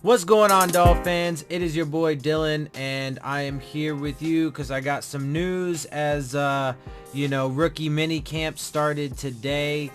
What's going on, Dolphins? It is your boy Dillon, and I am here with you because I got some news as rookie mini camp started today.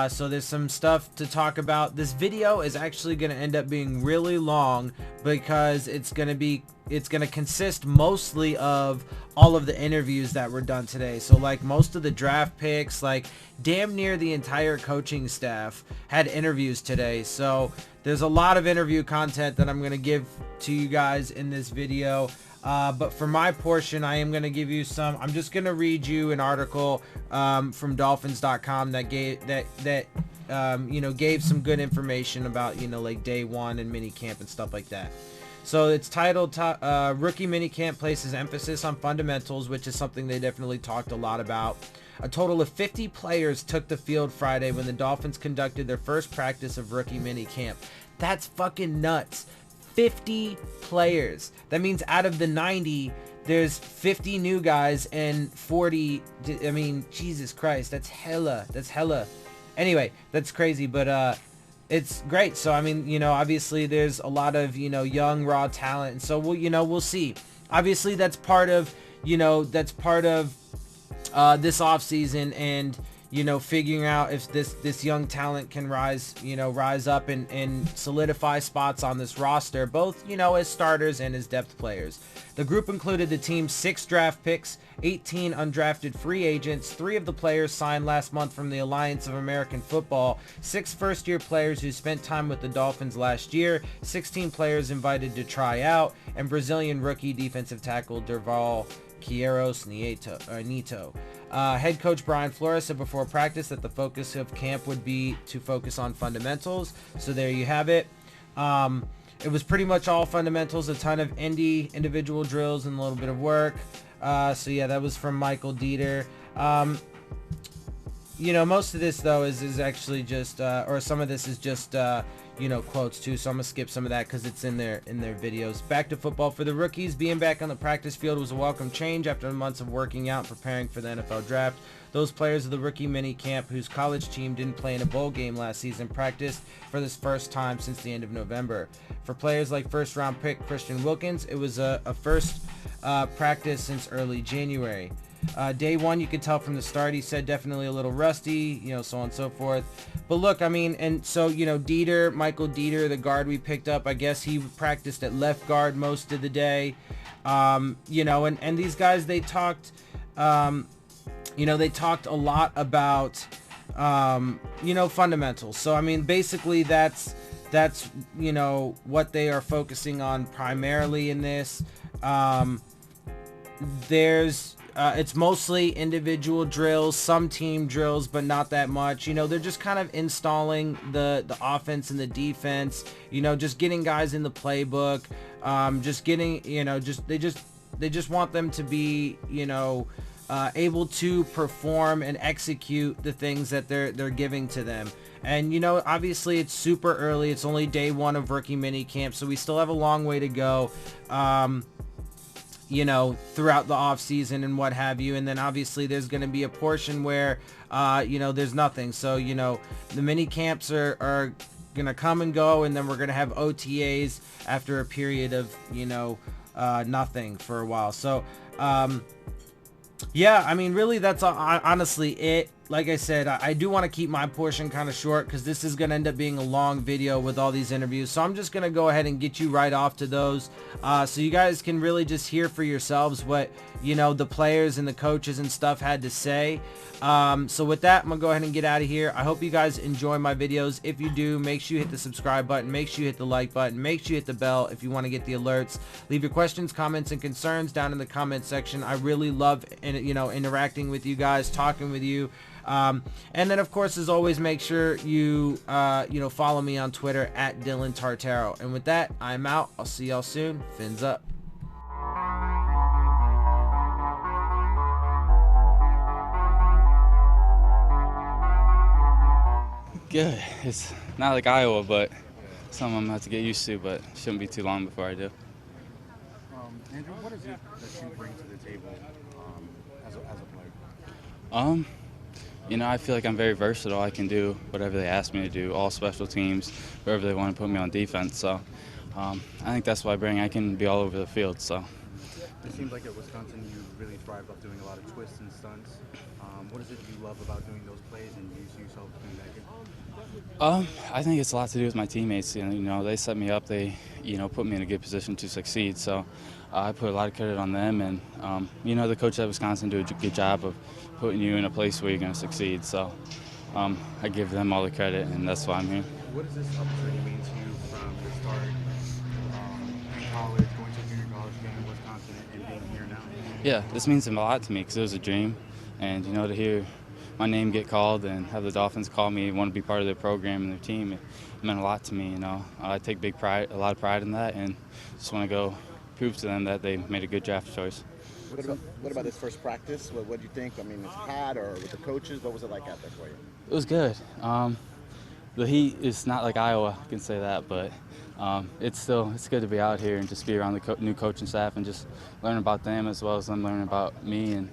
So there's some stuff to talk about. This video is actually going to end up being really long because it's going to consist mostly of all of the interviews that were done today. So like most of the draft picks, like damn near the entire coaching staff had interviews today. So there's a lot of interview content that I'm going to give to you guys in this video. But for my portion, I am going to give you some. I'm just going to read you an article from Dolphins.com that gave some good information about like day one and mini camp and stuff like that. So it's titled Rookie Minicamp places emphasis on fundamentals, which is something they definitely talked a lot about. A total of 50 players took the field Friday when the Dolphins conducted their first practice of rookie minicamp. That's fucking nuts. 50 players. That means out of the 90, there's 50 new guys and 40. I mean, Jesus Christ, that's hella. Anyway, that's crazy, but it's great. So I mean, obviously there's a lot of young raw talent, and so we'll see. Obviously that's part of this off season, and figuring out if this young talent can rise up and solidify spots on this roster, both as starters and as depth players. The group included the team's 6 draft picks, 18 undrafted free agents, 3 of the players signed last month from the Alliance of American Football, 6 first-year players who spent time with the Dolphins last year, 16 players invited to try out, and Brazilian rookie defensive tackle Durval Queiroz Neto. Head coach Brian Flores said before practice that the focus of camp would be to focus on fundamentals. So there you have it. It was pretty much all fundamentals, a ton of individual drills and a little bit of work. So yeah, that was from Michael Dieter. Most of this though is actually just, or some of this is just, quotes too. So I'm gonna skip some of that because it's in their videos. Back to football for the rookies. Being back on the practice field was a welcome change after months of working out and preparing for the NFL draft. Those players of the rookie mini camp whose college team didn't play in a bowl game last season practiced for this first time since the end of November. For players like first round pick Christian Wilkins, it was a first practice since early January. Day one, you could tell from the start, he said definitely a little rusty, so on and so forth. But look, I mean, and so, Michael Dieter, the guard we picked up, I guess he practiced at left guard most of the day. And these guys, they talked, they talked a lot about, fundamentals. So, I mean, basically that's, what they are focusing on primarily in this. It's mostly individual drills, some team drills, but not that much. They're just kind of installing the offense and the defense, just getting guys in the playbook, just getting, they just want them to be, able to perform and execute the things that they're giving to them. And, obviously it's super early. It's only day one of rookie mini camp, so we still have a long way to go. Throughout the off season and what have you. And then obviously there's going to be a portion where, there's nothing. So, the mini camps are going to come and go, and then we're going to have OTAs after a period of, nothing for a while. So, yeah, I mean, really that's honestly it. Like I said, I do want to keep my portion kind of short because this is going to end up being a long video with all these interviews. So I'm just going to go ahead and get you right off to those. So you guys can really just hear for yourselves what, the players and the coaches and stuff had to say. So with that, I'm going to go ahead and get out of here. I hope you guys enjoy my videos. If you do, make sure you hit the subscribe button. Make sure you hit the like button. Make sure you hit the bell if you want to get the alerts. Leave your questions, comments, and concerns down in the comment section. I really love, interacting with you guys, talking with you. And then of course, as always, make sure you follow me on Twitter at Dillon Tartaro. And with that, I'm out. I'll see y'all soon. Fins up. Good. It's not like Iowa, but something I'm gonna have to get used to, but shouldn't be too long before I do. Andrew, what is it that you bring to the table as a player? I feel like I'm very versatile. I can do whatever they ask me to do, all special teams, wherever they want to put me on defense. So I think that's what I bring. I can be all over the field. So. It seems like at Wisconsin you really thrived off doing a lot of twists and stunts. What is it you love about doing those plays and you see yourself doing that here? I think it's a lot to do with my teammates. You know, they set me up. They, put me in a good position to succeed. So I put a lot of credit on them. And, the coach at Wisconsin do a good job of putting you in a place where you're going to succeed. So I give them all the credit, and that's why I'm here. What does this opportunity mean to you from the start in college, going to junior college, getting in Wisconsin, and being here now? Yeah, this means a lot to me because it was a dream. And, to hear my name get called and have the Dolphins call me, want to be part of their program and their team, it meant a lot to me. I take a lot of pride in that, and just want to go prove to them that they made a good draft choice. What about this first practice? What do you think? I mean, with Pat or with the coaches, what was it like out there for you? It was good. The heat is not like Iowa, I can say that, but it's good to be out here and just be around the new coaching staff and just learn about them as well as them learning about me and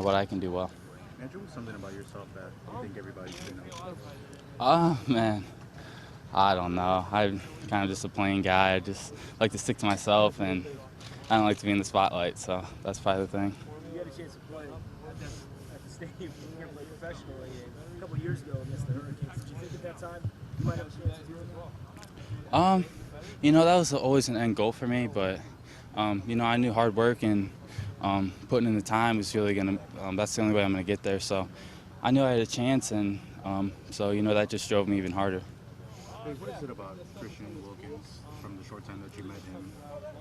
what I can do well. Andrew, what's something about yourself that you think everybody should know? Man, I don't know. I'm kind of just a plain guy. I just like to stick to myself, and I don't like to be in the spotlight, so that's probably the thing. You had a chance to play at the stadium. You never played professionally. And a couple of years ago against the Hurricanes. Did you think at that time you might have a chance to do it? That was always an end goal for me, but I knew hard work and putting in the time was really that's the only way I'm gonna get there. So I knew I had a chance, and so that just drove me even harder. Hey, what is it about Christian Wilkins from the short time that you met him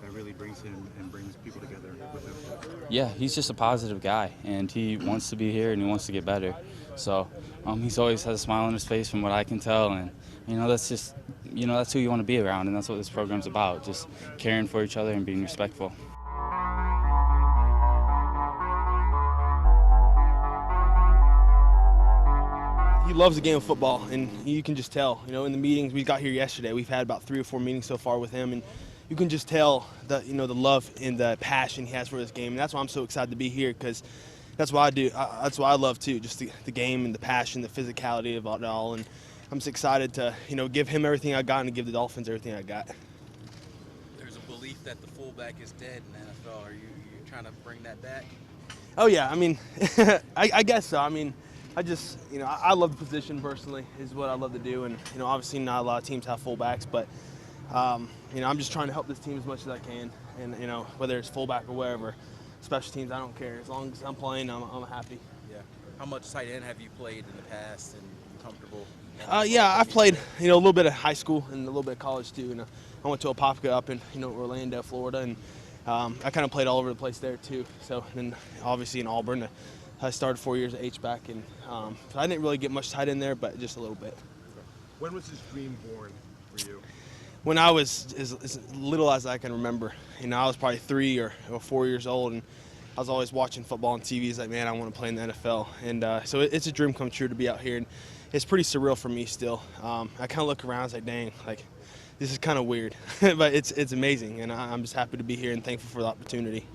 that really brings him and brings people together with him? Yeah, he's just a positive guy, and he wants to be here and he wants to get better. So he's always has a smile on his face from what I can tell, and that's just that's who you want to be around, and that's what this program's about, just caring for each other and being respectful. He loves the game of football, and you can just tell. In the meetings we got here yesterday, we've had about 3 or 4 meetings so far with him, and you can just tell the the love and the passion he has for this game, and that's why I'm so excited to be here, because that's what I do. That's what I love too, just the game and the passion, the physicality of it all, and I'm just excited to give him everything I got and to give the Dolphins everything I got. There's a belief that the fullback is dead in the NFL. Are you trying to bring that back? Oh yeah, I mean, I guess so. I mean, I just, I love the position personally, is what I love to do. And, obviously not a lot of teams have fullbacks, but, I'm just trying to help this team as much as I can. And, whether it's fullback or wherever, special teams, I don't care. As long as I'm playing, I'm happy. Yeah. How much tight end have you played in the past and comfortable? Yeah, I've played, a little bit of high school and a little bit of college too. And I went to Apopka up in, Orlando, Florida, and I kind of played all over the place there too. So, and then obviously in Auburn, I started 4 years at H-back, and so I didn't really get much tight in there, but just a little bit. When was this dream born for you? When I was as little as I can remember. I was probably 3 or 4 years old, and I was always watching football on TV. It's like, man, I want to play in the NFL. And so it's a dream come true to be out here, and it's pretty surreal for me still. I kind of look around and say, dang, like, this is kind of weird. But it's amazing, and I'm just happy to be here and thankful for the opportunity.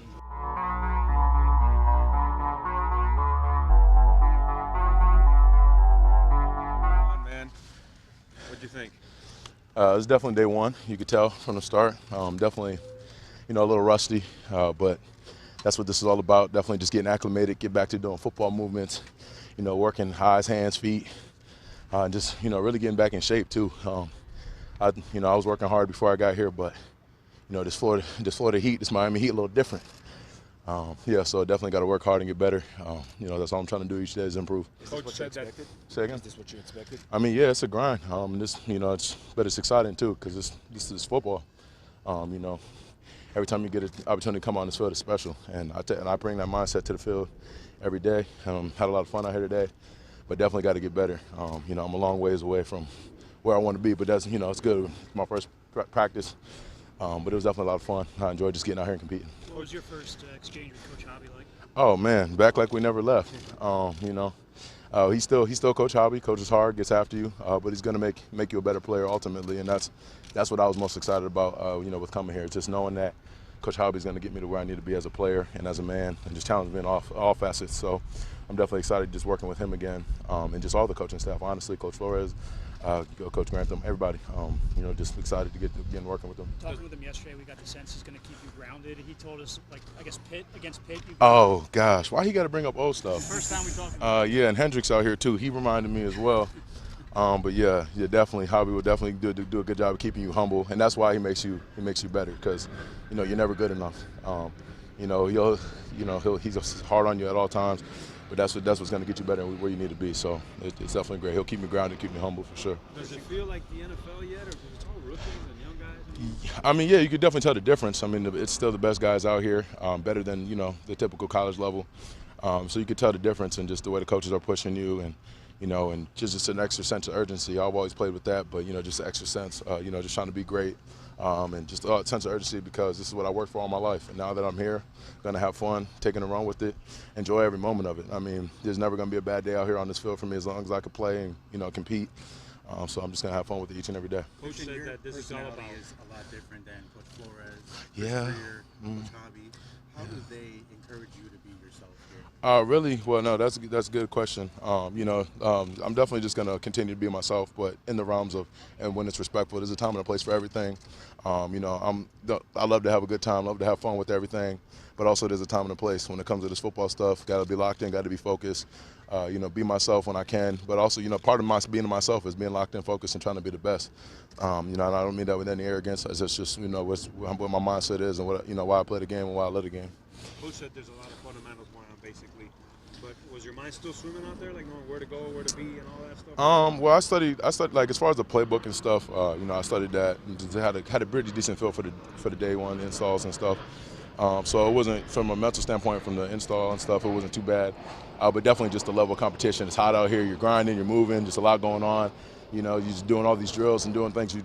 What'd you think? It was definitely day one. You could tell from the start. Definitely, a little rusty, but that's what this is all about. Definitely just getting acclimated, get back to doing football movements, working eyes, hands, feet, just, really getting back in shape too. I was working hard before I got here, but, this Florida heat, this Miami heat, a little different. So definitely got to work hard and get better. That's all I'm trying to do each day is improve. Coach said that. Say again? Is this what you expected? I mean, yeah, it's a grind. But it's exciting too because this is football. Every time you get an opportunity to come on this field, it's special, and I bring that mindset to the field every day. Had a lot of fun out here today, but definitely got to get better. I'm a long ways away from where I want to be, but that's it's good. It's my first practice. But it was definitely a lot of fun. I enjoyed just getting out here and competing. What was your first exchange with Coach Hobby like? Oh man, back like we never left. He's still Coach Hobby. Coaches hard, gets after you, but he's gonna make you a better player ultimately, and that's what I was most excited about. With coming here, just knowing that Coach Hobby's gonna get me to where I need to be as a player and as a man, and just challenge me in all facets. So I'm definitely excited just working with him again, and just all the coaching staff. Honestly, Coach Flores, Coach Grantham, everybody. Just excited to get working with them. Talking with him yesterday, we got the sense he's going to keep you grounded. He told us, like, I guess against Pitt. Oh gosh, why he got to bring up old stuff? First time we talked about it. Yeah, and Hendricks out here too. He reminded me as well. But yeah, definitely. Hobby will definitely do a good job of keeping you humble, and that's why he makes you better, because you're never good enough. He's hard on you at all times, but that's what's going to get you better and where you need to be. So it's definitely great. He'll keep me grounded, keep me humble for sure. Does it feel like the NFL yet, or is it all rookies and young guys? I mean, yeah, you could definitely tell the difference. I mean, it's still the best guys out here, better than the typical college level. So you could tell the difference in just the way the coaches are pushing you, and just an extra sense of urgency. I've always played with that, but just an extra sense. Just trying to be great, and just a sense of urgency, because this is what I worked for all my life. And now that I'm here, I'm gonna have fun, taking a run with it, enjoy every moment of it. I mean, there's never gonna be a bad day out here on this field for me as long as I can play and compete. So I'm just gonna have fun with it each and every day. Coach said that this is all about is a lot different than Coach Flores, Yeah. Career, Coach Hobby. How do they encourage you to be yourself here? Really? Well, no, that's a good question. I'm definitely just gonna continue to be myself, but in the realms of, and when it's respectful. There's a time and a place for everything. I love to have a good time, love to have fun with everything, but also there's a time and a place when it comes to this football stuff. Got to be locked in, got to be focused. Be myself when I can, but also, part of being myself is being locked in, focused, and trying to be the best. And I don't mean that with any arrogance. It's just, what my mindset is, and why I play the game and why I love the game. Coach said there's a lot of fundamentals going on, basically. But was your mind still swimming out there, like knowing where to go, where to be, and all that stuff? Well, I studied like as far as the playbook and stuff. I studied that and just had a pretty decent feel for the day one installs and stuff. So it wasn't, from a mental standpoint, from the install and stuff, it wasn't too bad. But definitely just the level of competition. It's hot out here. You're grinding. You're moving. Just a lot going on. You're just doing all these drills and doing things you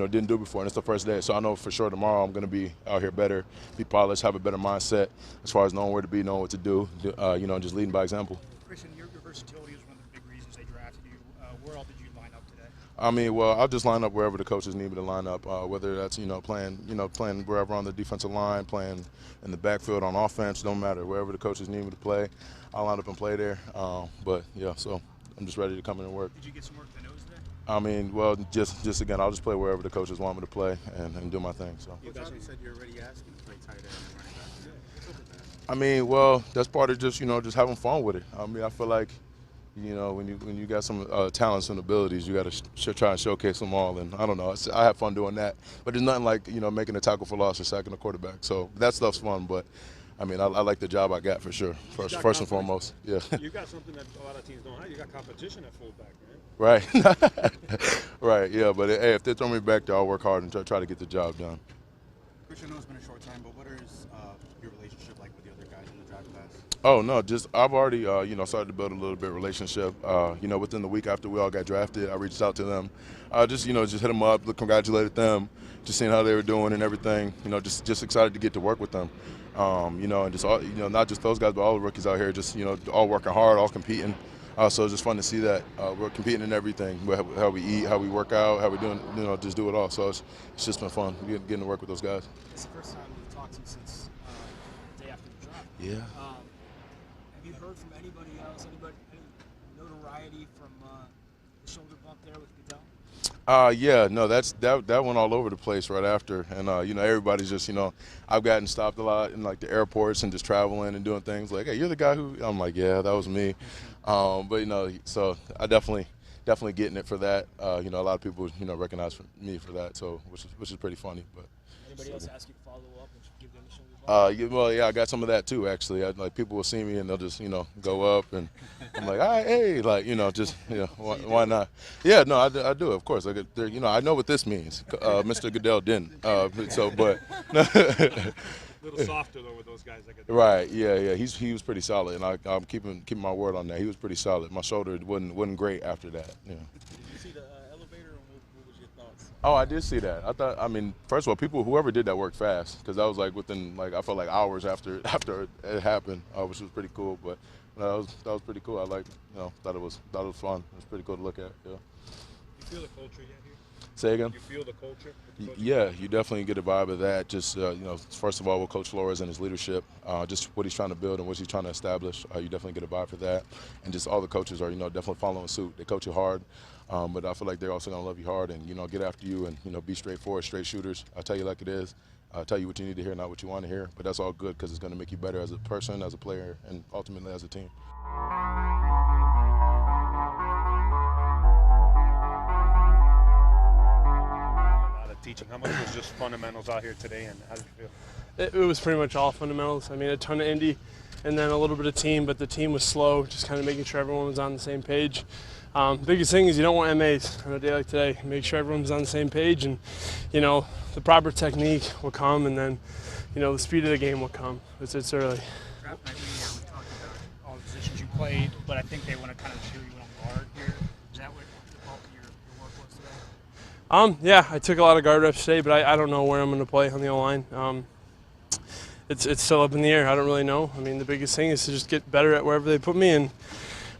didn't do before, and it's the first day. So I know for sure tomorrow I'm going to be out here better, be polished, have a better mindset as far as knowing where to be, knowing what to do, just leading by example. Christian, your versatility is one of the big reasons they drafted you. Where all did you line up today? I mean, well, I'll just line up wherever the coaches need me to line up, whether that's playing wherever on the defensive line, playing in the backfield on offense, don't matter. Wherever the coaches need me to play, I'll line up and play there. But yeah, so I'm just ready to come in and work. Did you get some work with the nose today? I mean, well, just again, I'll just play wherever the coaches want me to play and do my thing. So. Coach Hobby said you're already asking to play tight end and running back. I mean, well, that's part of just having fun with it. I mean, I feel like when you got some talents and abilities, you got to try and showcase them all. And I don't know, I have fun doing that. But there's nothing like making a tackle for loss or sacking a quarterback. So that stuff's fun. But I mean, I like the job I got for sure. First and foremost, yeah. You got something that a lot of teams don't have. You got competition at fullback, man. Right. Right. Yeah. But hey, if they throw me back there, I'll work hard and try to get the job done. Christian, I know it's been a short time, but what is your relationship like with the other guys in the draft class? Oh no, I've already started to build a little bit of relationship. Within the week after we all got drafted, I reached out to them, just hit them up, congratulated them, just seeing how they were doing and everything. Just excited to get to work with them. And just all, not just those guys, but all the rookies out here, just all working hard, all competing. So it's just fun to see that we're competing in everything, how we eat, how we work out, how we're doing, just do it all. So it's just been fun getting to work with those guys. It's the first time we've talked to you since the day after the draft. Yeah. Have you heard from anybody else? Any notoriety from the shoulder bump there with Goodell? Yeah, no, that went all over the place right after, and everybody's just I've gotten stopped a lot in like the airports and just traveling and doing things like, hey, you're the guy who, I'm like, yeah, that was me. But so I definitely getting it for that. A lot of people recognize me for that, so which is pretty funny. But anybody else ask you to follow up and give them the shoulder bump? Yeah, I got some of that too actually. Like people will see me and they'll just go up and I'm like, all right, hey, like why not? Yeah, no, I do, of course. Like I know what this means. Mr. Goodell didn't. A little softer though with those guys. Right. Yeah. He was pretty solid, and I'm keeping my word on that. He was pretty solid. My shoulder wasn't great after that. Yeah. Did you see the elevator, and what was your thoughts? Oh, I did see that. I mean, first of all, whoever did that worked fast, because that was like within I felt like hours after it happened, which was pretty cool. But that was pretty cool. I thought it was fun. It was pretty cool to look at. Yeah. You feel the culture yet here? Say again? You feel the culture? Yeah, you definitely get a vibe of that. Just, first of all, with Coach Flores and his leadership, just what he's trying to build and what he's trying to establish, you definitely get a vibe for that. And just all the coaches are, definitely following suit. They coach you hard, but I feel like they're also going to love you hard and, get after you and, be straightforward, straight shooters. I'll tell you like it is. I'll tell you what you need to hear, not what you want to hear. But that's all good because it's going to make you better as a person, as a player, and ultimately as a team. Teaching. How much was just fundamentals out here today, and how did you feel? It was pretty much all fundamentals. I mean, a ton of indie and then a little bit of team, but the team was slow, just kind of making sure everyone was on the same page. Biggest thing is you don't want MAs on a day like today. Make sure everyone's on the same page, and, the proper technique will come, and then, the speed of the game will come. It's early. Draft night, we talked about all the positions you played, but I think they want to kind of show you on guard here. Is that what the bulk of your work was today? Yeah, I took a lot of guard reps today, but I don't know where I'm going to play on the O-line. It's still up in the air. I don't really know. I mean, the biggest thing is to just get better at wherever they put me, and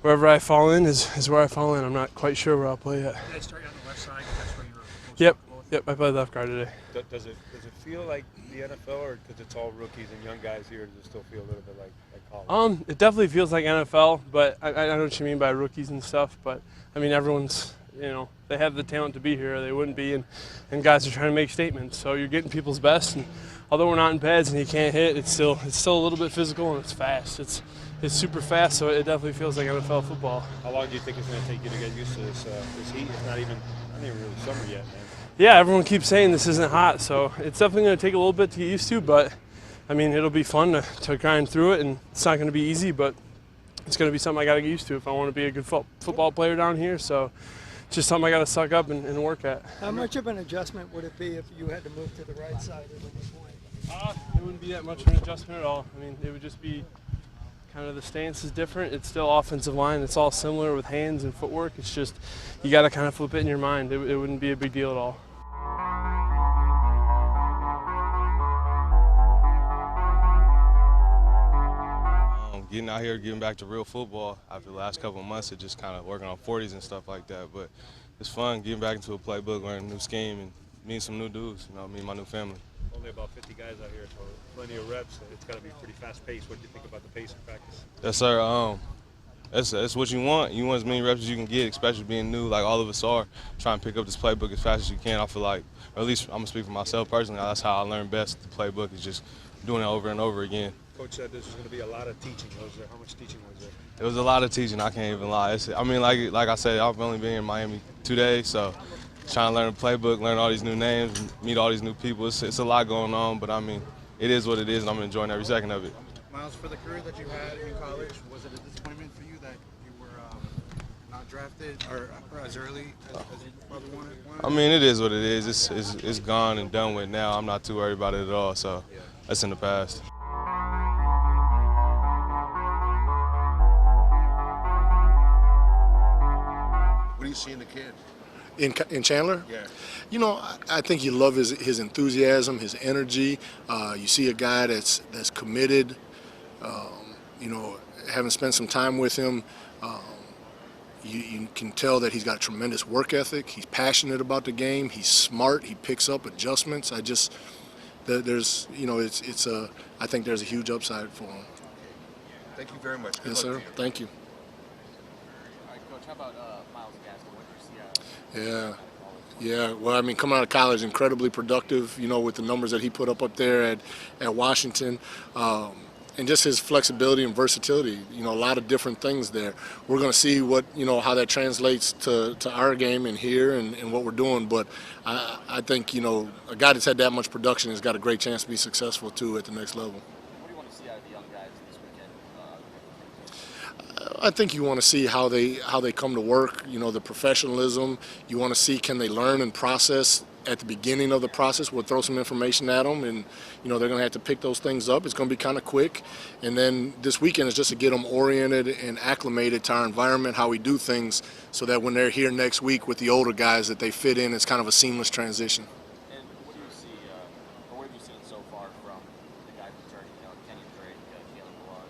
wherever I fall in is where I fall in. I'm not quite sure where I'll play yet. Did they start you on the left side? That's where you were Yep, I played left guard today. Does it feel like the NFL, or because it's all rookies and young guys here, does it still feel a little bit like college? It definitely feels like NFL, but I know what you mean by rookies and stuff. But, I mean, everyone's, they have the talent to be here, or they wouldn't be, and guys are trying to make statements. So you're getting people's best, and although we're not in pads and you can't hit, it's still a little bit physical, and it's fast. It's super fast, so it definitely feels like NFL football. How long do you think it's going to take you to get used to this heat? It's not even really summer yet, man. Yeah, everyone keeps saying this isn't hot, so it's definitely going to take a little bit to get used to, but, I mean, it'll be fun to grind through it, and it's not going to be easy, but it's going to be something I got to get used to if I want to be a good football player down here, so it's just something I got to suck up and work at. How much of an adjustment would it be if you had to move to the right side at any point? It wouldn't be that much of an adjustment at all. I mean, it would just be kind of the stance is different. It's still offensive line. It's all similar with hands and footwork. It's just you got to kind of flip it in your mind. It wouldn't be a big deal at all. Getting out here, getting back to real football after the last couple of months of just kind of working on 40s and stuff like that. But it's fun getting back into a playbook, learning a new scheme, and meeting some new dudes, me and my new family. Only about 50 guys out here, so plenty of reps. It's got to be pretty fast-paced. What do you think about the pace of practice? Yes, sir. That's what you want. You want as many reps as you can get, especially being new, like all of us are. Trying to pick up this playbook as fast as you can. I feel like, or at least I'm going to speak for myself personally, that's how I learn best. The playbook is just doing it over and over again. Coach said this was going to be a lot of teaching. How much teaching was there? It was a lot of teaching. I can't even lie. Like I said, I've only been in Miami 2 days, so trying to learn the playbook, learn all these new names, meet all these new people. It's a lot going on, but I mean, it is what it is, and I'm enjoying every second of it. Miles, for the career that you had in college, was it a disappointment for you that you were not drafted or as early as you probably wanted? I mean, it is what it is. It's gone and done with now. I'm not too worried about it at all, so that's in the past. What do you see in the kid? In Chandler? Yeah. I think you love his enthusiasm, his energy. You see a guy that's committed. Having spent some time with him, you can tell that he's got tremendous work ethic. He's passionate about the game. He's smart. He picks up adjustments. I think there's a huge upside for him. Thank you very much. Good Yes, sir. Thank you. All right, Coach, how about Miles Gaskin? What do you see out of Yeah. Well, I mean, coming out of college, incredibly productive, with the numbers that he put up there at Washington. And just his flexibility and versatility, a lot of different things there. We're going to see how that translates to our game and here and what we're doing. But I think, a guy that's had that much production has got a great chance to be successful, too, at the next level. What do you want to see out of the young guys this weekend? I think you want to see how they come to work, the professionalism. You want to see, can they learn and process at the beginning of the process. We'll throw some information at them, and they're going to have to pick those things up. It's going to be kind of quick, and then this weekend is just to get them oriented and acclimated to our environment, how we do things, so that when they're here next week with the older guys, that they fit in. It's kind of a seamless transition. And what do you see, or what have you seen so far from the guys returning, Kenyon Drake, Jalen Balaj?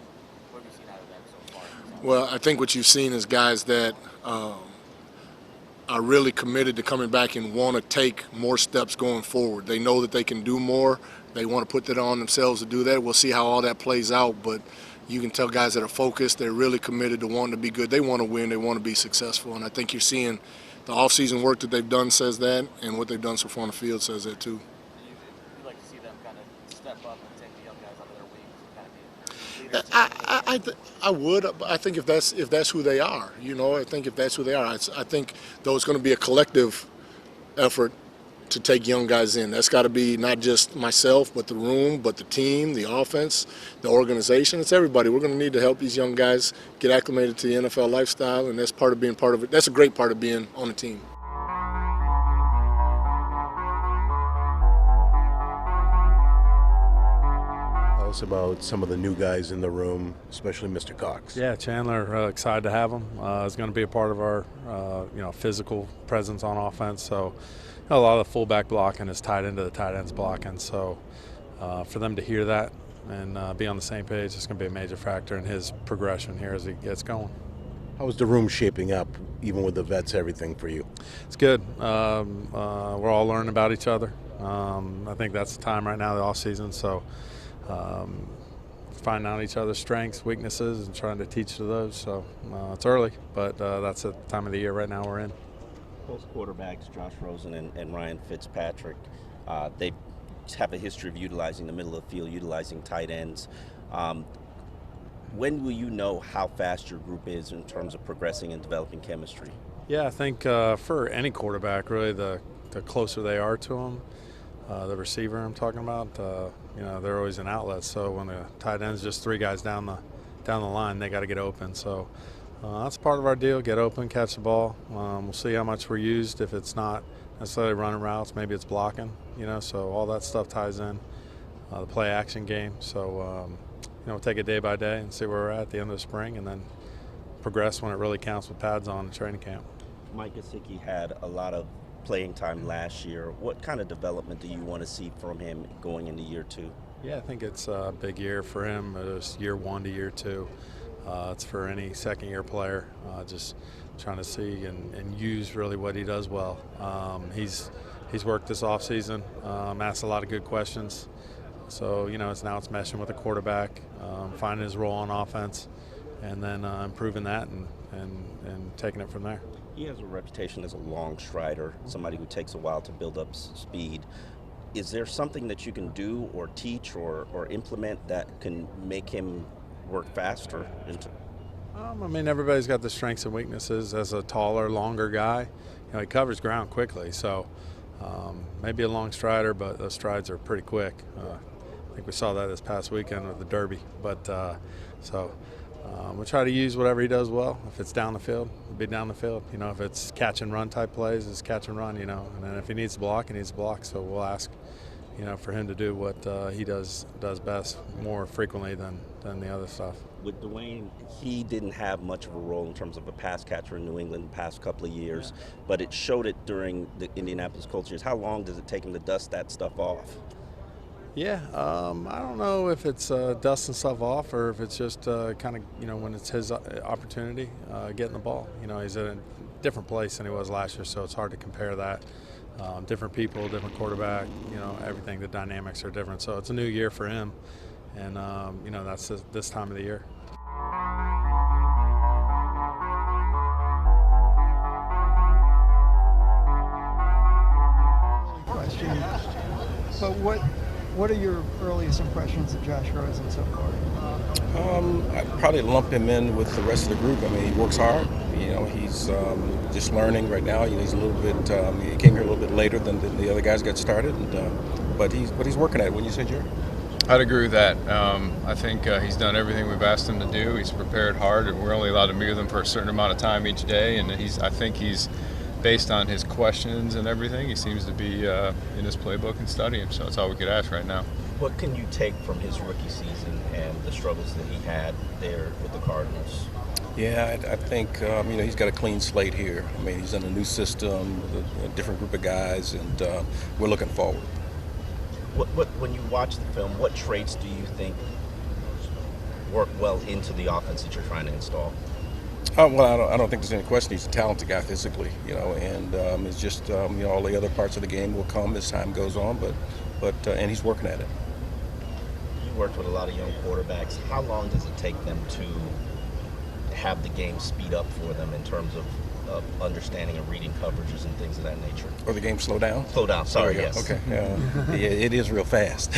What have you seen out of them so far? Well, I think what you've seen is guys that are really committed to coming back and want to take more steps going forward. They know that they can do more. They want to put that on themselves to do that. We'll see how all that plays out, but you can tell guys that are focused, they're really committed to wanting to be good. They want to win, they want to be successful, and I think you're seeing the offseason work that they've done says that, and what they've done so far on the field says that too. You'd like to see them kind of step up and take the young guys under their wings and kind of be leaders. I would. I think if that's who they are, I think if that's who they are, I think though it's going to be a collective effort to take young guys in. That's got to be not just myself, but the room, but the team, the offense, the organization. It's everybody. We're going to need to help these young guys get acclimated to the NFL lifestyle, and that's part of being part of it. That's a great part of being on the team. Tell us about some of the new guys in the room, especially Mr. Cox. Yeah, Chandler, excited to have him. He's going to be a part of our, physical presence on offense. So, a lot of the fullback blocking is tied into the tight ends blocking. So, for them to hear that and be on the same page, it's going to be a major factor in his progression here as he gets going. How is the room shaping up, even with the vets, everything for you? It's good. We're all learning about each other. I think that's the time right now, the off season. So, finding out each other's strengths, weaknesses, and trying to teach to those. So it's early, but that's the time of the year right now we're in. Both quarterbacks, Josh Rosen and Ryan Fitzpatrick, they have a history of utilizing the middle of the field, utilizing tight ends. When will you know how fast your group is in terms of progressing and developing chemistry? Yeah, I think for any quarterback, really, the closer they are to them, the receiver I'm talking about, they're always an outlet. So when the tight end's just three guys down the line, they got to get open. So that's part of our deal: get open, catch the ball. We'll see how much we're used. If it's not necessarily running routes, maybe it's blocking. So all that stuff ties in. The play action game. So we'll take it day by day and see where we're at the end of the spring, and then progress when it really counts with pads on in training camp. Mike Gesicki had a lot of playing time last year. What kind of development do you want to see from him going into year two? Yeah, I think it's a big year for him. It's year one to year two. It's for any second-year player. Just trying to see and use really what he does well. He's worked this offseason, asked a lot of good questions. So, it's meshing with the quarterback, finding his role on offense, and then improving that and taking it from there. He has a reputation as a long strider, somebody who takes a while to build up speed. Is there something that you can do or teach or implement that can make him work faster? Everybody's got the strengths and weaknesses. As a taller, longer guy, he covers ground quickly. So maybe a long strider, but those strides are pretty quick. I think we saw that this past weekend with the Derby. But we'll try to use whatever he does well. If it's down the field, it'll be down the field. If it's catch and run type plays, it's catch and run. And then if he needs to block, he needs to block. So we'll ask, for him to do what he does best more frequently than the other stuff. With Dwayne, he didn't have much of a role in terms of a pass catcher in New England the past couple of years, but it showed it during the Indianapolis Colts years. How long does it take him to dust that stuff off? Yeah, I don't know if it's dusting stuff off or if it's just kind of, when it's his opportunity, getting the ball. He's in a different place than he was last year, so it's hard to compare that. Different people, different quarterback, everything, the dynamics are different. So it's a new year for him, and, that's this time of the year. Question, but what are your earliest impressions of Josh Rosen so far? I'd probably lump him in with the rest of the group. He works hard. He's just learning right now. He's a little bit. He came here a little bit later than the other guys got started, but he's working at it. Wouldn't you say, Jerry? I'd agree with that. I think he's done everything we've asked him to do. He's prepared hard, and we're only allowed to meet with him for a certain amount of time each day. And I think he's, based on his questions and everything, he seems to be in his playbook and studying. So that's all we could ask right now. What can you take from his rookie season and the struggles that he had there with the Cardinals? Yeah, I think he's got a clean slate here. He's in a new system with a different group of guys, and we're looking forward. When you watch the film, what traits do you think work well into the offense that you're trying to install? Well, I don't think there's any question. He's a talented guy physically, and it's just all the other parts of the game will come as time goes on, but and he's working at it. You worked with a lot of young quarterbacks. How long does it take them to have the game speed up for them in terms of understanding and reading coverages and things of that nature? Or the game slow down? Slow down, sorry, yes. Okay, yeah, it is real fast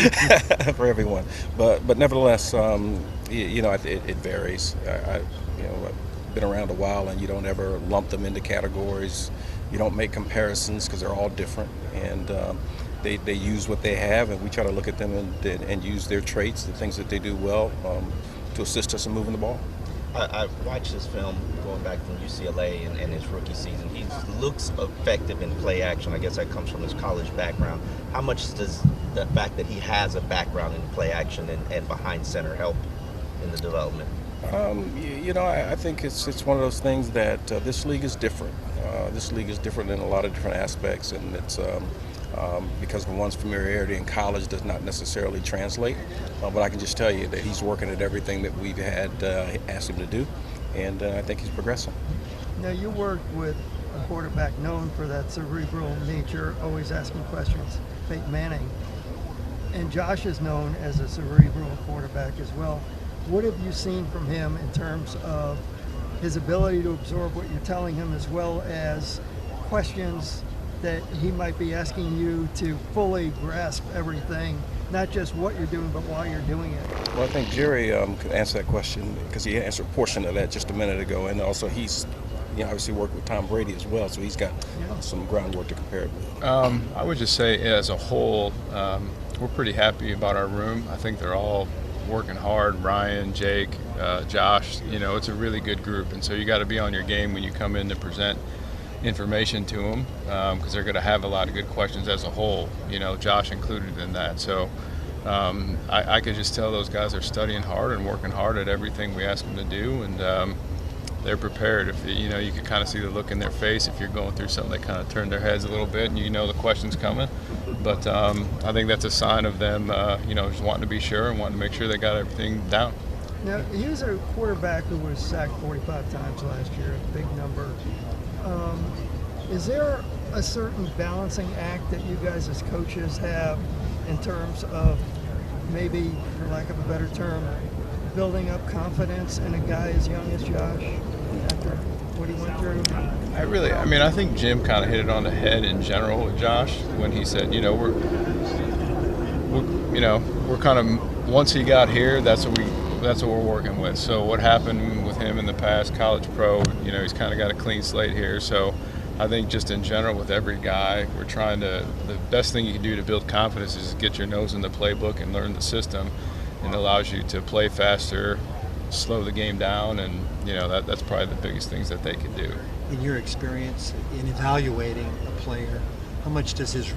for everyone. But nevertheless, it varies. I've been around a while, and you don't ever lump them into categories. You don't make comparisons because they're all different, and they use what they have, and we try to look at them and use their traits, the things that they do well, to assist us in moving the ball. I watched this film going back from UCLA and his rookie season. He looks effective in play action. I guess that comes from his college background. How much does the fact that he has a background in play action and behind center help in the development? I think it's one of those things that this league is different. This league is different in a lot of different aspects, and it's because of one's familiarity in college does not necessarily translate. But I can just tell you that he's working at everything that we've had asked him to do, and I think he's progressing. Now, you worked with a quarterback known for that cerebral nature, always asking questions, Peyton Manning, and Josh is known as a cerebral quarterback as well. What have you seen from him in terms of his ability to absorb what you're telling him, as well as questions that he might be asking you to fully grasp everything, not just what you're doing, but why you're doing it? Well, I think Jerry could answer that question because he answered a portion of that just a minute ago, and also he's obviously worked with Tom Brady as well, so he's got some groundwork to compare it with. I would just say as a whole, we're pretty happy about our room. I think they're all working hard. Ryan, Jake, Josh, it's a really good group, and so you got to be on your game when you come in to present information to them, because they're going to have a lot of good questions as a whole, Josh included in that. So I could just tell those guys are studying hard and working hard at everything we ask them to do, and they're prepared. If you could kind of see the look in their face if you're going through something, they kind of turn their heads a little bit, and the question's coming. But I think that's a sign of them, just wanting to be sure and wanting to make sure they got everything down. Now, he was a quarterback who was sacked 45 times last year, a big number. Is there a certain balancing act that you guys as coaches have in terms of maybe, for lack of a better term, building up confidence in a guy as young as Josh after what he went through? I think Jim kind of hit it on the head in general with Josh when he said, we're kind of, once he got here, that's what we're working with. So what happened with him in the past, college pro, he's kind of got a clean slate here. So I think just in general with every guy, we're trying to, the best thing you can do to build confidence is get your nose in the playbook and learn the system. And it allows you to play faster, slow the game down, and that's probably the biggest things that they can do. In your experience in evaluating a player, how much does his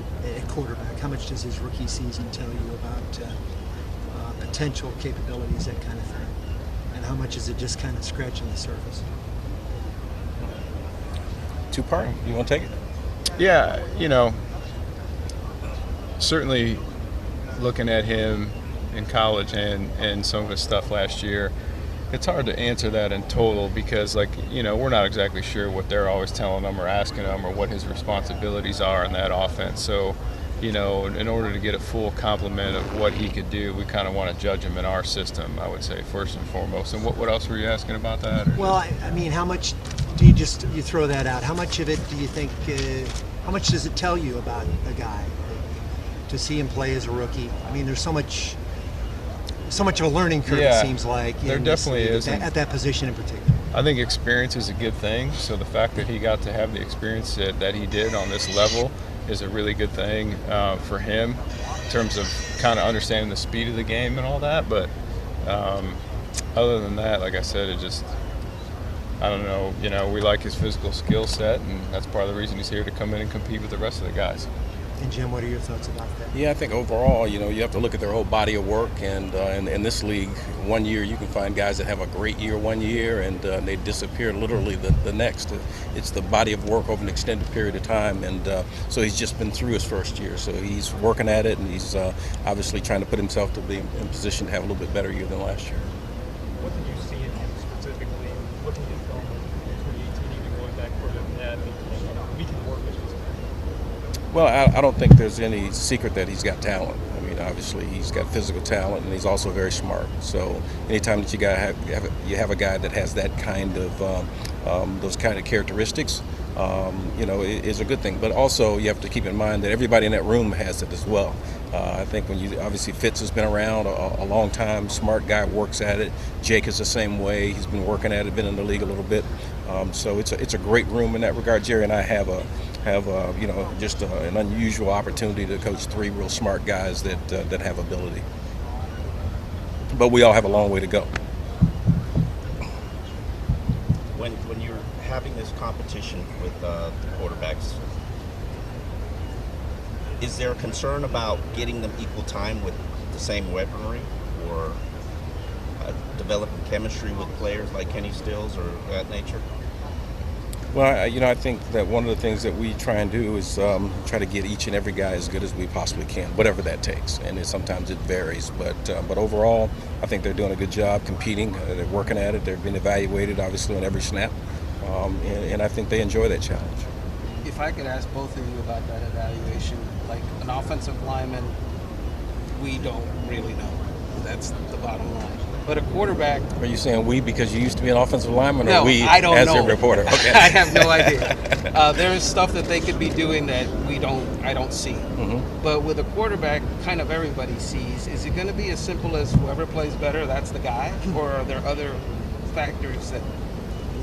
rookie season tell you about potential capabilities, that kind of thing, and how much is it just kind of scratching the surface? Two-part. You want to take it? Yeah, certainly looking at him in college and some of his stuff last year, it's hard to answer that in total because, we're not exactly sure what they're always telling him or asking him or what his responsibilities are in that offense. So, in order to get a full complement of what he could do, we kind of want to judge him in our system, I would say, first and foremost. And what else were you asking about that? Well, how much do you throw that out? How much of it do you think, how much does it tell you about a guy to see him play as a rookie? There's so much of a learning curve, it seems like. There definitely is. At that position in particular. I think experience is a good thing. So the fact that he got to have the experience that he did on this level is a really good thing for him in terms of kind of understanding the speed of the game and all that. But other than that, like I said, it just, I don't know, we like his physical skill set, and that's part of the reason he's here to come in and compete with the rest of the guys. And Jim, what are your thoughts about that? Yeah, I think overall, you have to look at their whole body of work, and in this league, 1 year you can find guys that have a great year 1 year, and they disappear literally the next. It's the body of work over an extended period of time, and so he's just been through his first year, so he's working at it, and he's obviously trying to put himself to be in position to have a little bit better year than last year. What did you see in him specifically, looking at film, that we can work with this guy? Well, I don't think there's any secret that he's got talent. I mean, obviously he's got physical talent, and he's also very smart. So anytime that you have a guy that has that kind of those kind of characteristics, is a good thing. But also you have to keep in mind that everybody in that room has it as well. I think obviously Phins has been around a long time, smart guy, works at it. Jake is the same way. He's been working at it, been in the league a little bit. So it's a great room in that regard. Jerry and I have just an unusual opportunity to coach three real smart guys that have ability. But we all have a long way to go. When you're having this competition with the quarterbacks, is there a concern about getting them equal time with the same weaponry, or developing chemistry with players like Kenny Stills or that nature? Well, I think that one of the things that we try and do is try to get each and every guy as good as we possibly can, whatever that takes. And sometimes it varies, but overall, I think they're doing a good job competing. They're working at it. They're being evaluated, obviously, on every snap, and I think they enjoy that challenge. If I could ask both of you about that evaluation, like an offensive lineman, we don't really know. That's the bottom line. But a quarterback. Are you saying we because you used to be an offensive lineman, or no, we I don't as know. a reporter? Okay. I have no idea. There's stuff that they could be doing that I don't see. Mm-hmm. But with a quarterback, kind of everybody sees. Is it going to be as simple as whoever plays better, that's the guy, or are there other factors that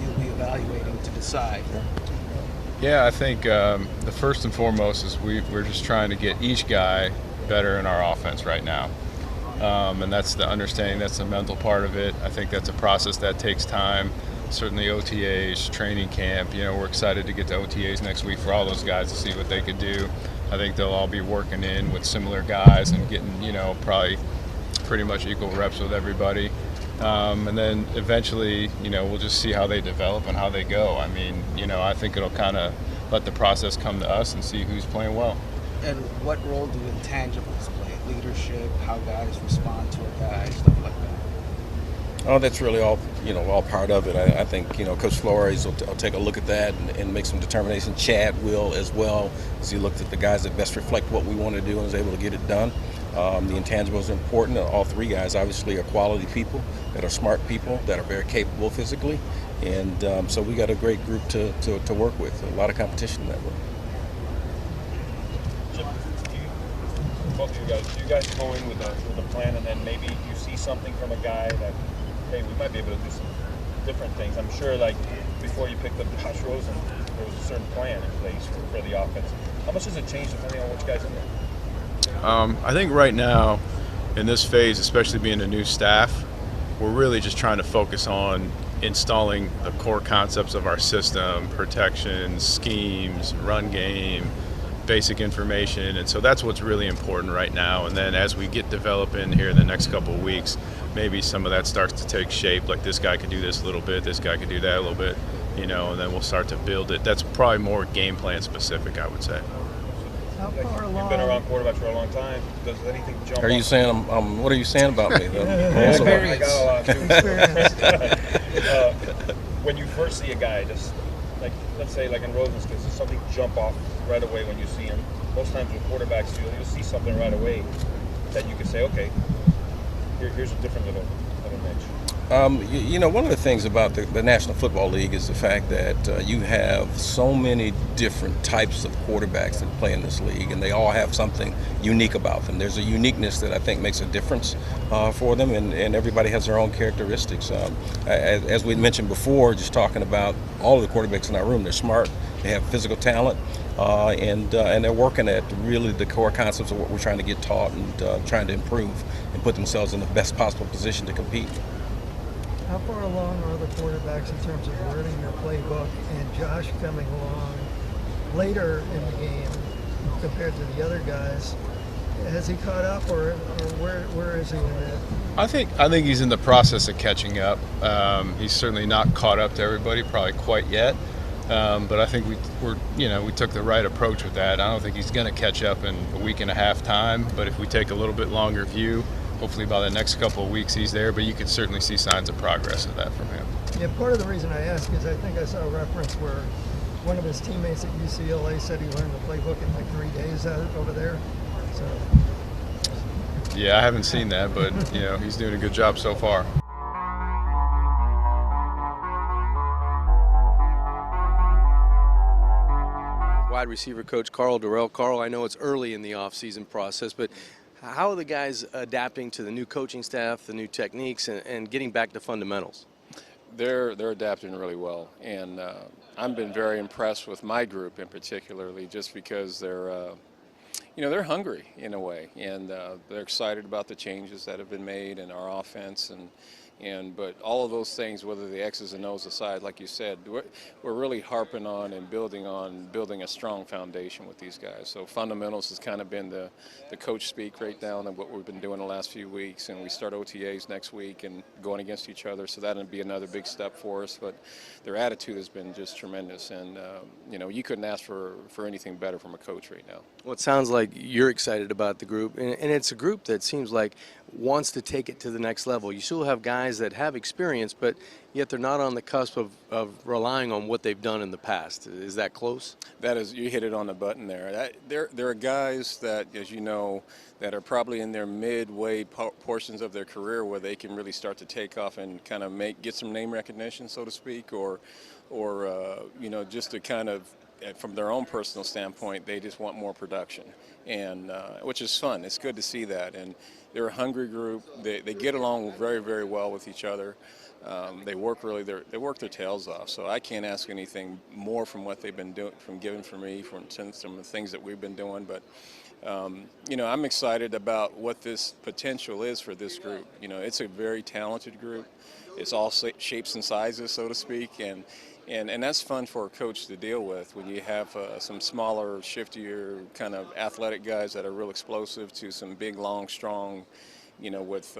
you'll be evaluating to decide? Yeah, I think the first and foremost is we're just trying to get each guy better in our offense right now. And that's the understanding, that's the mental part of it. I think that's a process that takes time. Certainly OTAs, training camp, we're excited to get to OTAs next week for all those guys to see what they could do. I think they'll all be working in with similar guys and getting, probably pretty much equal reps with everybody. And then eventually, we'll just see how they develop and how they go. I mean, I think it'll kind of let the process come to us and see who's playing well. And what role do intangibles play? Leadership, how guys respond to a guy, stuff like that. Oh, that's really all part of it. I think Coach Flores will take a look at that and make some determination. Chad will as well, as he looked at the guys that best reflect what we want to do and is able to get it done. The intangibles are important. All three guys obviously are quality people that are smart people that are very capable physically, and so we got a great group to work with. A lot of competition in that room. Both of you guys, do you guys go in with a plan, and then maybe you see something from a guy that, hey, we might be able to do some different things? I'm sure, like, before you picked up Josh Rosen, there was a certain plan in place for the offense. How much does it change depending on which guy's in there? I think right now, in this phase, especially being a new staff, we're really just trying to focus on installing the core concepts of our system, protections, schemes, run game, basic information, and so that's what's really important right now. And then as we get developing here in the next couple of weeks, maybe some of that starts to take shape, like this guy could do this a little bit, this guy could do that a little bit, and then we'll start to build it. That's probably more game plan specific, I would say. How far along? You've been around quarterbacks for a long time. Does anything jump Are you off? saying what are you saying about me? I got a lot too. When you first see a guy, just like, let's say like in Rosen's case, does something jump off right away when you see him? Most times with quarterbacks, you'll see something right away that you can say, okay, here's a different little niche. One of the things about the National Football League is the fact that you have so many different types of quarterbacks that play in this league, and they all have something unique about them. There's a uniqueness that I think makes a difference for them, and everybody has their own characteristics. As we mentioned before, just talking about all of the quarterbacks in our room, they're smart, they have physical talent, and they're working at really the core concepts of what we're trying to get taught and trying to improve and put themselves in the best possible position to compete. How far along are the quarterbacks in terms of learning their playbook, and Josh coming along later in the game compared to the other guys? Has he caught up, or where is he in that? I think he's in the process of catching up. He's certainly not caught up to everybody, probably quite yet. But I think we took the right approach with that. I don't think he's going to catch up in a week and a half time, but if we take a little bit longer view, hopefully by the next couple of weeks he's there, but you can certainly see signs of progress of that from him. Yeah, part of the reason I ask is I think I saw a reference where one of his teammates at UCLA said he learned the playbook in like 3 days over there. So. Yeah, I haven't seen that, but he's doing a good job so far. Wide receiver coach Carl Durrell. Carl, I know it's early in the offseason process, but how are the guys adapting to the new coaching staff, the new techniques, and getting back to fundamentals? They're adapting really well, and I've been very impressed with my group in particularly, just because they're hungry in a way, and they're excited about the changes that have been made in our offense, but all of those things, whether the X's and O's aside, like you said, we're really harping on building a strong foundation with these guys. So fundamentals has kind of been the coach speak right now, and what we've been doing the last few weeks, and we start OTAs next week and going against each other, so that'll be another big step for us. But their attitude has been just tremendous, and you couldn't ask for anything better from a coach right now. Well, it sounds like you're excited about the group, and it's a group that seems like wants to take it to the next level. You still have guys that have experience, but yet they're not on the cusp of relying on what they've done in the past. Is that close? That is, you hit it on the button there. There are guys that, as you know, that are probably in their midway portions of their career where they can really start to take off and kind of get some name recognition, so to speak, or just to kind of, from their own personal standpoint, they just want more production, and which is fun. It's good to see that, and they're a hungry group. They get along very, very well with each other. They work they work their tails off. So I can't ask anything more from what they've been doing, from giving for me, from some of the things that we've been doing. But I'm excited about what this potential is for this group. It's a very talented group. It's all shapes and sizes, so to speak, and that's fun for a coach to deal with when you have some smaller, shiftier, kind of athletic guys that are real explosive to some big, long, strong, with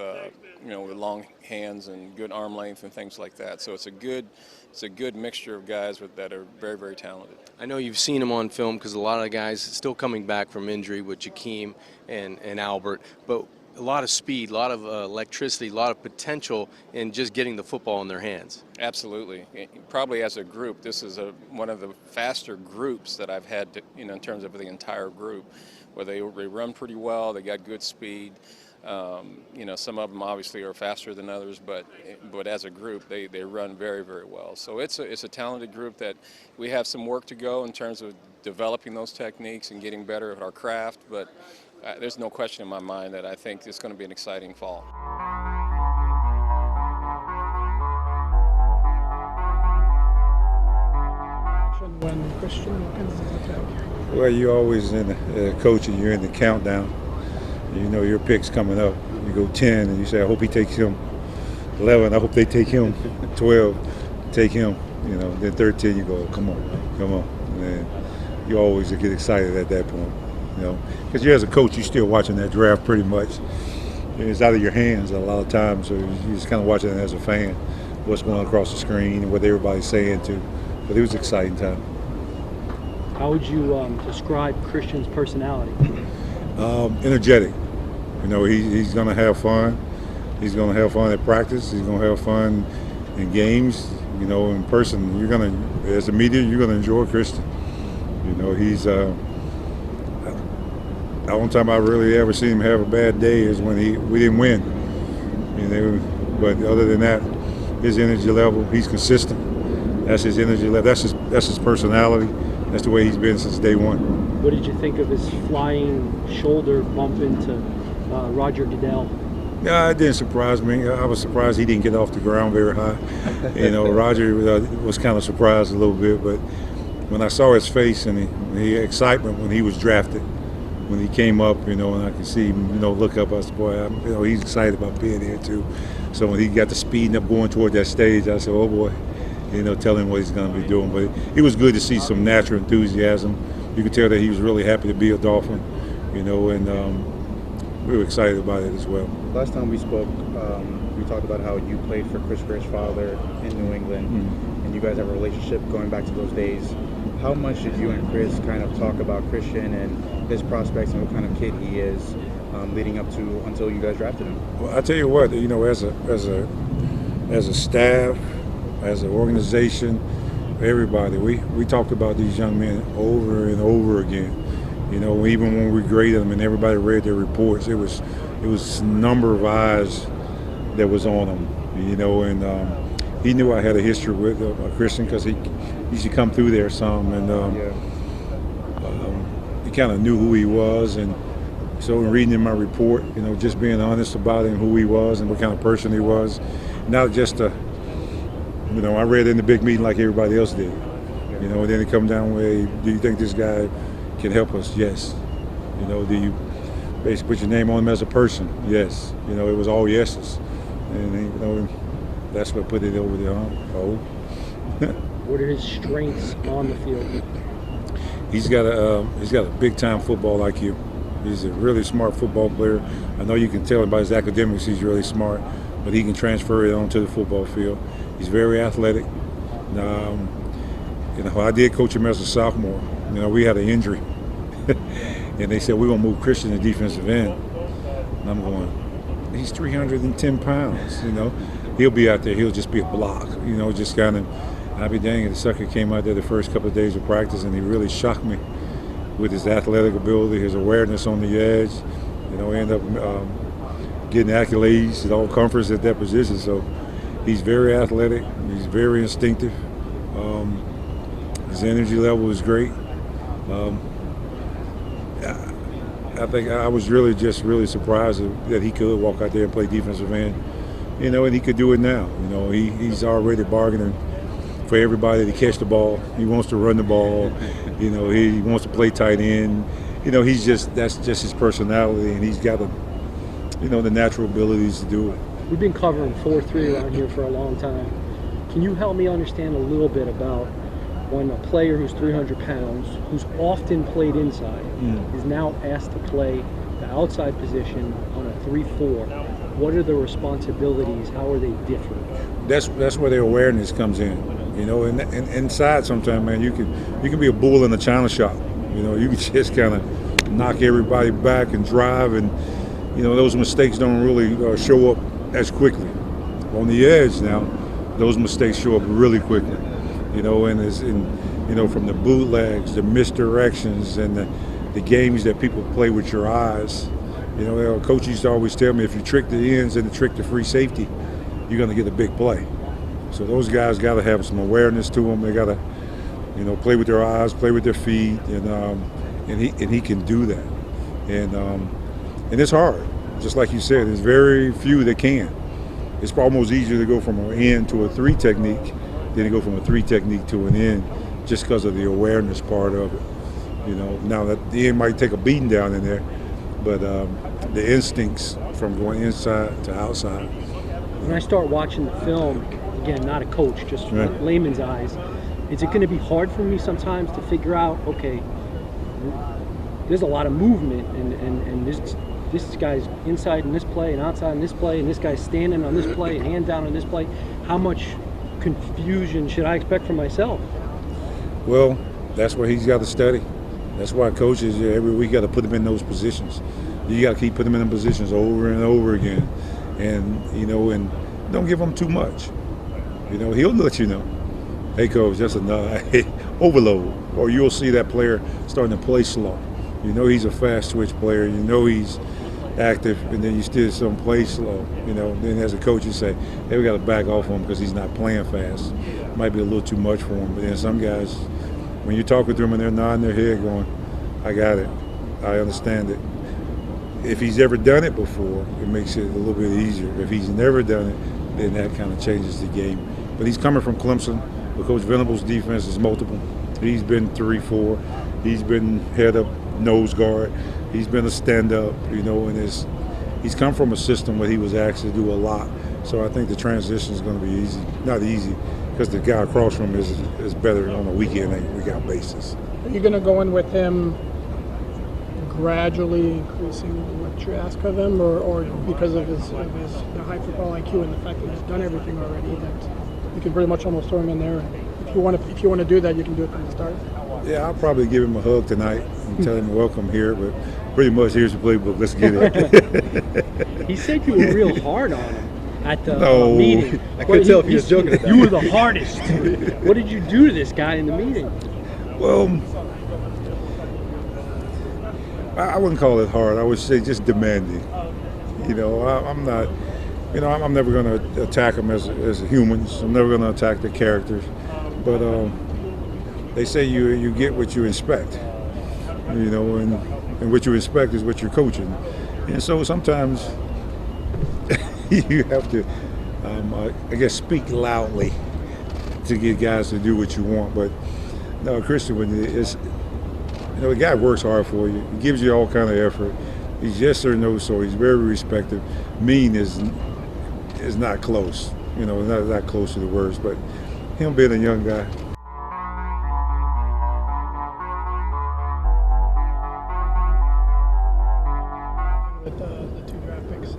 long hands and good arm length and things like that. So it's a good mixture of guys that are very, very talented. I know you've seen them on film because a lot of the guys still coming back from injury with Jakeem and Albert, but a lot of speed, a lot of electricity, a lot of potential in just getting the football in their hands. Absolutely. Probably as a group, this is one of the faster groups that I've had, in terms of the entire group, where they run pretty well, they got good speed. Some of them obviously are faster than others, but as a group, they run very, very well. So it's a talented group that we have some work to go in terms of developing those techniques and getting better at our craft, but there's no question in my mind that I think it's going to be an exciting fall. When Christian Wilkins is attacked? Well, you're always in the coaching. You're in the countdown. You know your pick's coming up. You go 10, and you say, "I hope he takes him." 11, I hope they take him. 12, take him. Then 13, you go, "Come on." And then you always get excited at that point. Because you as a coach, you're still watching that draft pretty much. It's out of your hands a lot of times, so you're just kind of watching it as a fan, what's going across the screen and what everybody's saying too. But it was an exciting time. How would you describe Christian's personality? Energetic. He's going to have fun. He's going to have fun at practice. He's going to have fun in games. In person, as a media, you're going to enjoy Christian. He's the only time I really ever seen him have a bad day is when we didn't win. But other than that, his energy level, he's consistent. That's his energy level. That's his personality. That's the way he's been since day one. What did you think of his flying shoulder bump into Roger Goodell? Yeah, it didn't surprise me. I was surprised he didn't get off the ground very high. Roger was kind of surprised a little bit, but when I saw his face and the excitement when he was drafted, when he came up, and I could see him, look up, I said, boy, he's excited about being here too. So when he got to speeding up going toward that stage, I said, oh boy, tell him what he's going to be doing. But it was good to see some natural enthusiasm. You could tell that he was really happy to be a Dolphin, and we were excited about it as well. Last time we spoke, we talked about how you played for Chris Greer's father in New England, and you guys have a relationship going back to those days. How much did you and Chris kind of talk about Christian and his prospects and what kind of kid he is leading up to until you guys drafted him? Well, I tell you what, as a staff, as an organization, everybody. We talked about these young men over and over again. You know, even when we graded them and everybody read their reports, it was a number of eyes that was on them. You know, and he knew I had a history with Christian because he used to come through there some, and he kind of knew who he was. And so in reading in my report, you know, just being honest about him, who he was and what kind of person he was, not just you know, I read in the big meeting like everybody else did. You know, and then it come down with, hey, do you think this guy can help us? Yes. You know, do you basically put your name on him as a person? Yes. You know, it was all yeses. And, you know, that's what put it over the hump. What are his strengths on the field? He's got a big time football IQ. He's a really smart football player. I know you can tell by his academics he's really smart, but he can transfer it onto the football field. He's very athletic. You know, I did coach him as a sophomore. You know, we had an injury, and they said we're gonna move Christian to defensive end. And I'm going, he's 310 pounds. You know, he'll be out there. He'll just be a block. You know, just kind of. I'll be dang it. The sucker came out there the first couple of days of practice, and he really shocked me with his athletic ability, his awareness on the edge. You know, end up getting accolades at all conference at that position. So he's very athletic. He's very instinctive. His energy level is great. I think I was really surprised that he could walk out there and play defensive end. You know, and he could do it now. You know, he's already bargaining for everybody to catch the ball. He wants to run the ball. You know, he wants to play tight end. You know, that's just his personality, and he's got the natural abilities to do it. We've been covering 4-3 around here for a long time. Can you help me understand a little bit about when a player who's 300 pounds, who's often played inside, is now asked to play the outside position on a 3-4? What are the responsibilities? How are they different? That's where their awareness comes in. You know, and inside sometimes, man, you can be a bull in a china shop. You know, you can just kind of knock everybody back and drive, and you know those mistakes don't really show up as quickly. On the edge now, those mistakes show up really quickly. You know, you know, from the bootlegs, the misdirections, and the games that people play with your eyes. You know, coach used to always tell me if you trick the ends and trick the free safety, you're going to get a big play. So those guys got to have some awareness to them. They got to, you know, play with their eyes, play with their feet, and he can do that. And it's hard, just like you said. There's very few that can. It's almost easier to go from an end to a 3 technique than to go from a 3 technique to an end, just because of the awareness part of it. You know, now that the end might take a beating down in there, but the instincts from going inside to outside. When I start watching the film, again, not a coach, just layman's eyes, is it going to be hard for me sometimes to figure out, okay, there's a lot of movement, and this guy's inside in this play and outside in this play, and this guy's standing on this play and hand down on this play. How much confusion should I expect from myself? Well, that's what he's got to study. That's why coaches every week got to put him in those positions. You got to keep putting him in them positions over and over again, and you know, and don't give him too much. You know, he'll let you know, hey coach, that's enough. Overload, or you'll see that player starting to play slow. You know he's a fast switch player. You know he's active, and then you still see him play slow. You know, then as a coach you say, hey, we got to back off him because he's not playing fast. Might be a little too much for him. But then some guys, when you talk with them and they're nodding their head going, I got it, I understand it. If he's ever done it before, it makes it a little bit easier. If he's never done it, then that kind of changes the game. But he's coming from Clemson, but Coach Venable's defense is multiple. He's been 3-4. He's been head-up nose guard. He's been a stand-up, you know, and he's come from a system where he was asked to do a lot. So I think the transition is going to be easy. Not easy, because the guy across from him is better on a week-in and week-out basis. Are you going to go in with him gradually increasing what you ask of him, or because of his high football IQ and the fact that he's done everything already, that you can pretty much almost throw him in there? If you want to do that, you can do it from the start. Yeah, I'll probably give him a hug tonight and tell him welcome here, but pretty much here's the playbook. Let's get it. He said you were real hard on him. at the No. meeting. I couldn't tell if he was joking at that. You were the hardest. What did you do to this guy in the meeting? Well, I wouldn't call it hard. I would say just demanding. I'm not. I'm never going to attack them as humans. I'm never going to attack the characters. But they say you get what you expect. And what you expect is what you're coaching. And so sometimes you have to, I guess, speak loudly to get guys to do what you want. But no, Christian, the guy works hard for you. He gives you all kind of effort. He's yes or no, so he's very respected. Mean is not close, not close to the words. But him being a young guy. With the 2 draft picks,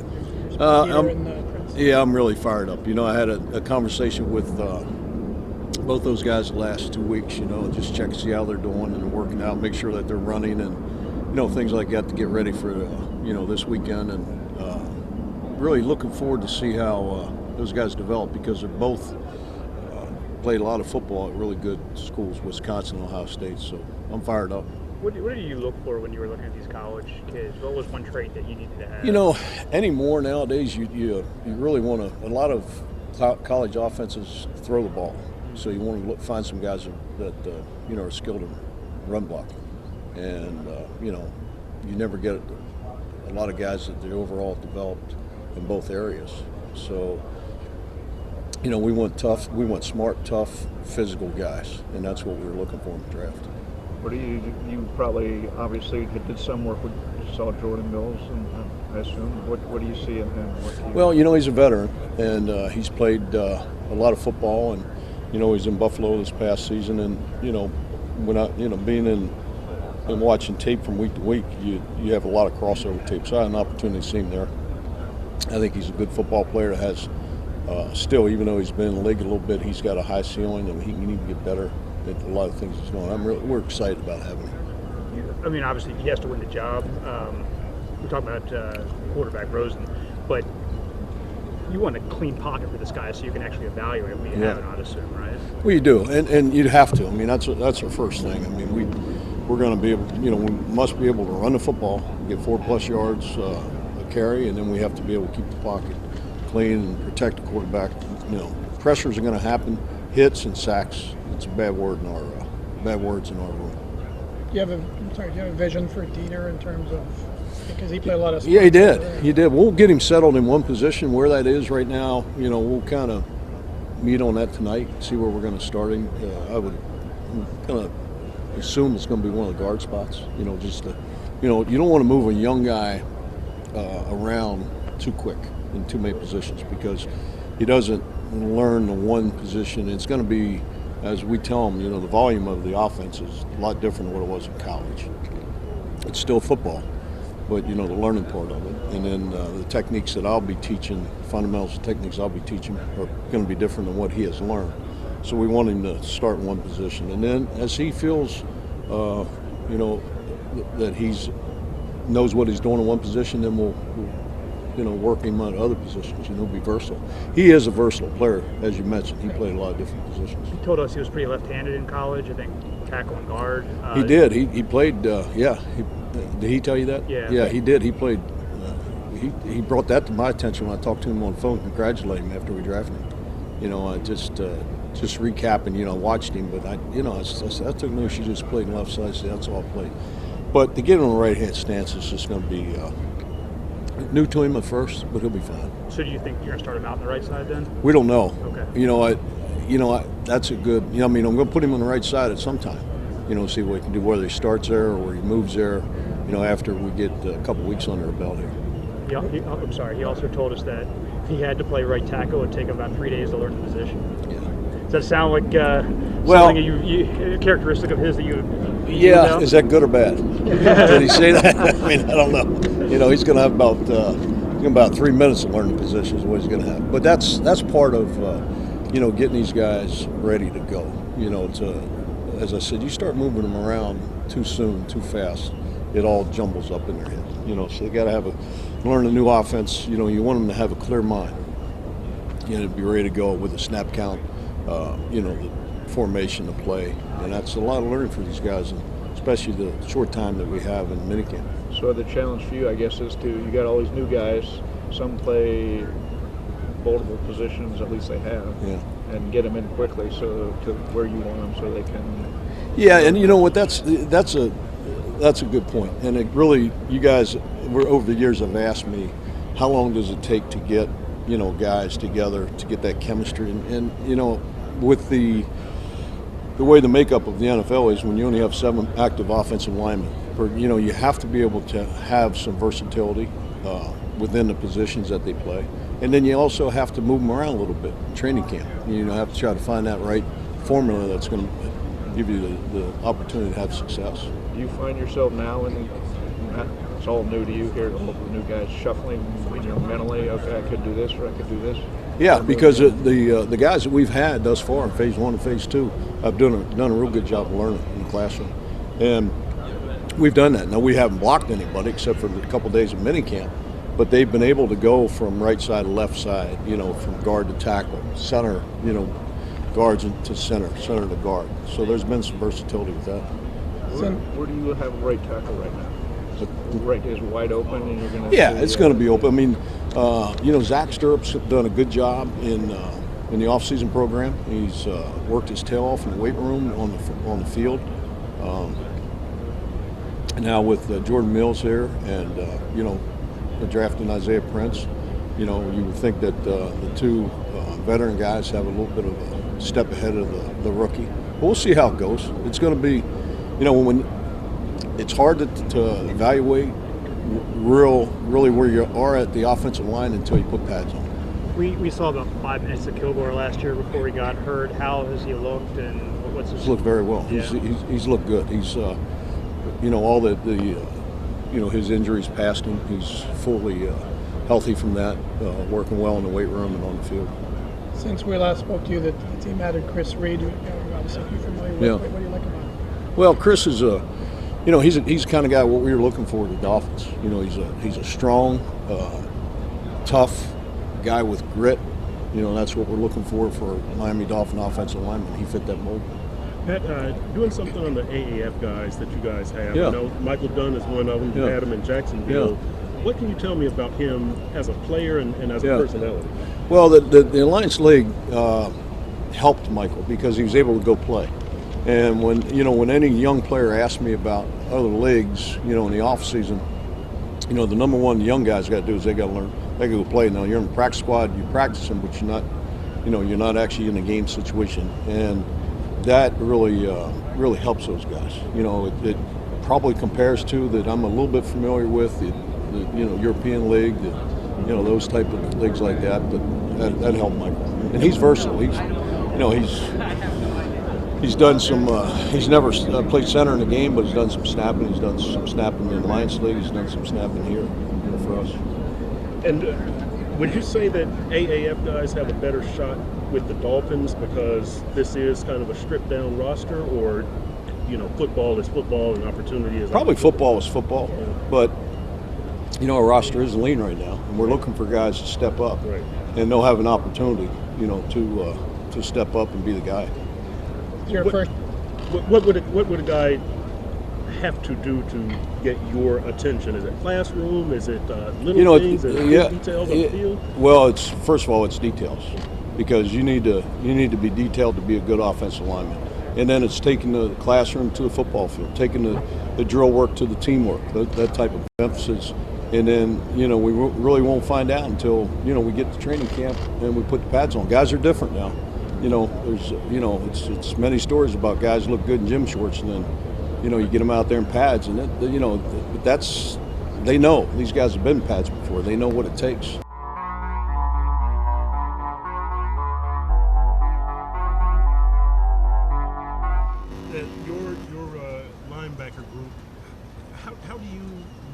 I'm really fired up. I had a conversation with both those guys the last 2 weeks, just check to see how they're doing and working out, make sure that they're running and, things like that to get ready for, this weekend. And really looking forward to see how those guys develop because they're both played a lot of football at really good schools, Wisconsin and Ohio State. So I'm fired up. What did you look for when you were looking at these college kids? What was one trait that you needed to have? Anymore nowadays, you really want to. A lot of college offenses throw the ball, so you want to find some guys that are skilled in run blocking, and you never get a lot of guys that they overall developed in both areas. So we want tough, we want smart, tough, physical guys, and that's what we were looking for in the draft. What do you probably obviously did some work with saw Jordan Mills, and I assume what do you see in him? Well, he's a veteran, and he's played a lot of football, and he's in Buffalo this past season, and when I being in and watching tape from week to week, you have a lot of crossover tape. So I had an opportunity to see him there. I think he's a good football player that has still, even though he's been in the league a little bit, he's got a high ceiling, and he can even get better at a lot of things he's doing. We're excited about having him. I mean, obviously he has to win the job. We talk about quarterback Rosen, but you want a clean pocket for this guy so you can actually evaluate what you have, I'd assume, right? Well, you do, and you'd have to. I mean, that's our first thing. I mean, we're going to be able, we must be able to run the football, get 4+ yards a carry, and then we have to be able to keep the pocket clean and protect the quarterback. Pressures are going to happen, hits and sacks. It's a bad words in our room. Do you have a vision for Dieter in terms of, because he played a lot of sports? Yeah, he did. We'll get him settled in one position. Where that is right now, we'll kind of meet on that tonight, see where we're going to start him. I would kind of assume it's going to be one of the guard spots. You don't want to move a young guy around too quick in too many positions because he doesn't learn the one position. It's going to be, as we tell him, the volume of the offense is a lot different than what it was in college. It's still football, but the learning part of it, and then the techniques that I'll be teaching, fundamentals techniques I'll be teaching, are going to be different than what he has learned. So we want him to start in one position, and then as he feels, that he's knows what he's doing in one position, then we'll work him on other positions. Be versatile. He is a versatile player, as you mentioned. He played a lot of different positions. He told us he was pretty left-handed in college. I think tackle and guard. He did. He played. Did he tell you that? Yeah. Yeah, he did. He played. He brought that to my attention when I talked to him on the phone, congratulating him after we drafted him. I just recapping. Watched him, but I took notice she just played left side. So that's all I played. But to get on the right hand stance is just going to be new to him at first, but he'll be fine. So do you think you're going to start him out on the right side then? We don't know. Okay. That's a good. I'm going to put him on the right side at some time. See what he can do, whether he starts there or he moves there. After we get a couple weeks under our belt here. I'm sorry. He also told us that if he had to play right tackle, it would take him about 3 days to learn the position. Yeah. Does that sound like something a characteristic of his that you? Yeah. Is that good or bad? Did he say that? I mean, I don't know. He's going to have about 3 minutes to learn the position is what he's going to have. But that's part of getting these guys ready to go. As I said, you start moving them around too soon, too fast, it all jumbles up in their head. So they got to learn a new offense. You want them to have a clear mind. to be ready to go with the snap count, the formation, the play, and that's a lot of learning for these guys, and especially the short time that we have in minicamp. So the challenge for you, I guess, is you got all these new guys. Some play multiple positions, at least they have, and get them in quickly to where you want them, so they can. Yeah, and you know what? That's a good point. And it really, you guys, over the years have asked me, how long does it take to get guys together to get that chemistry? And with the way the makeup of the NFL is, when you only have 7 active offensive linemen, you have to be able to have some versatility within the positions that they play. And then you also have to move them around a little bit in training camp. You have to try to find that right formula that's going to give you the opportunity to have success. Do you find yourself now, it's all new to you here, all the new guys shuffling mentally, okay, I could do this or I could do this? Yeah, because the guys that we've had thus far in phase 1 and phase 2 have done a real good job of learning in the classroom. And we've done that. Now, we haven't blocked anybody except for the couple days of minicamp, but they've been able to go from right side to left side, from guard to tackle, center, guards to center to guard. So there's been some versatility with that. Where do you have a right tackle right now? Right is wide open, and you're going to. Yeah, it's going to be open. I mean, Zach Stirrup's done a good job in the off-season program. He's worked his tail off in the weight room on the field. Now with Jordan Mills here, and drafting Isaiah Prince, you would think that the 2 veteran guys have a little bit of a step ahead of the rookie. But we'll see how it goes. It's going to be, when it's hard to evaluate really where you are at the offensive line until you put pads on. We saw about 5 minutes of Kilgore last year before he got hurt. How has he looked, and what's his? He's looked very well. Yeah. He's looked good. He's all his injuries past him. He's fully healthy from that, working well in the weight room and on the field. Since we last spoke to you, the team added Chris Reed, obviously you're familiar with. Yeah. What do you like about him? Well, Chris is he's the kind of guy what we were looking for with the Dolphins. He's a strong, tough guy with grit. That's what we're looking for Miami Dolphin offensive lineman. He fit that mold. Pat, doing something on the AAF guys that you guys have. Yeah. I know Michael Dunn is one of them. You had him in Jacksonville. Yeah. What can you tell me about him as a player and as a personality? Well, the Alliance League helped Michael because he was able to go play. And when any young player asks me about other leagues, in the off season, the number one the young guys got to do is they got to learn. They got to go play. Now you're in the practice squad, you practice them, but you're not actually in a game situation, and that really helps those guys. It probably compares to that I'm a little bit familiar with the European League, those type of leagues like that. But that helped Michael, and he's versatile. He's done some. He's never played center in the game, but he's done some snapping. He's done some snapping in the Alliance League. He's done some snapping here for us. And would you say that AAF guys have a better shot with the Dolphins because this is kind of a stripped down roster, or football is football and opportunity is probably football is football, but our roster is lean right now, and we're looking for guys to step up, right. And they'll have an opportunity, to step up and be the guy. What would a guy have to do to get your attention? Is it classroom? Is it little things? Is it details on the field? Well, first of all, it's details, because you need to be detailed to be a good offensive lineman, and then it's taking the classroom to the football field, taking the drill work to the teamwork, that type of emphasis, and then we really won't find out until we get to training camp and we put the pads on. Guys are different now. There's it's many stories about guys look good in gym shorts, and then you get them out there in pads, and that's they know these guys have been in pads before. They know what it takes. Your linebacker group. How do you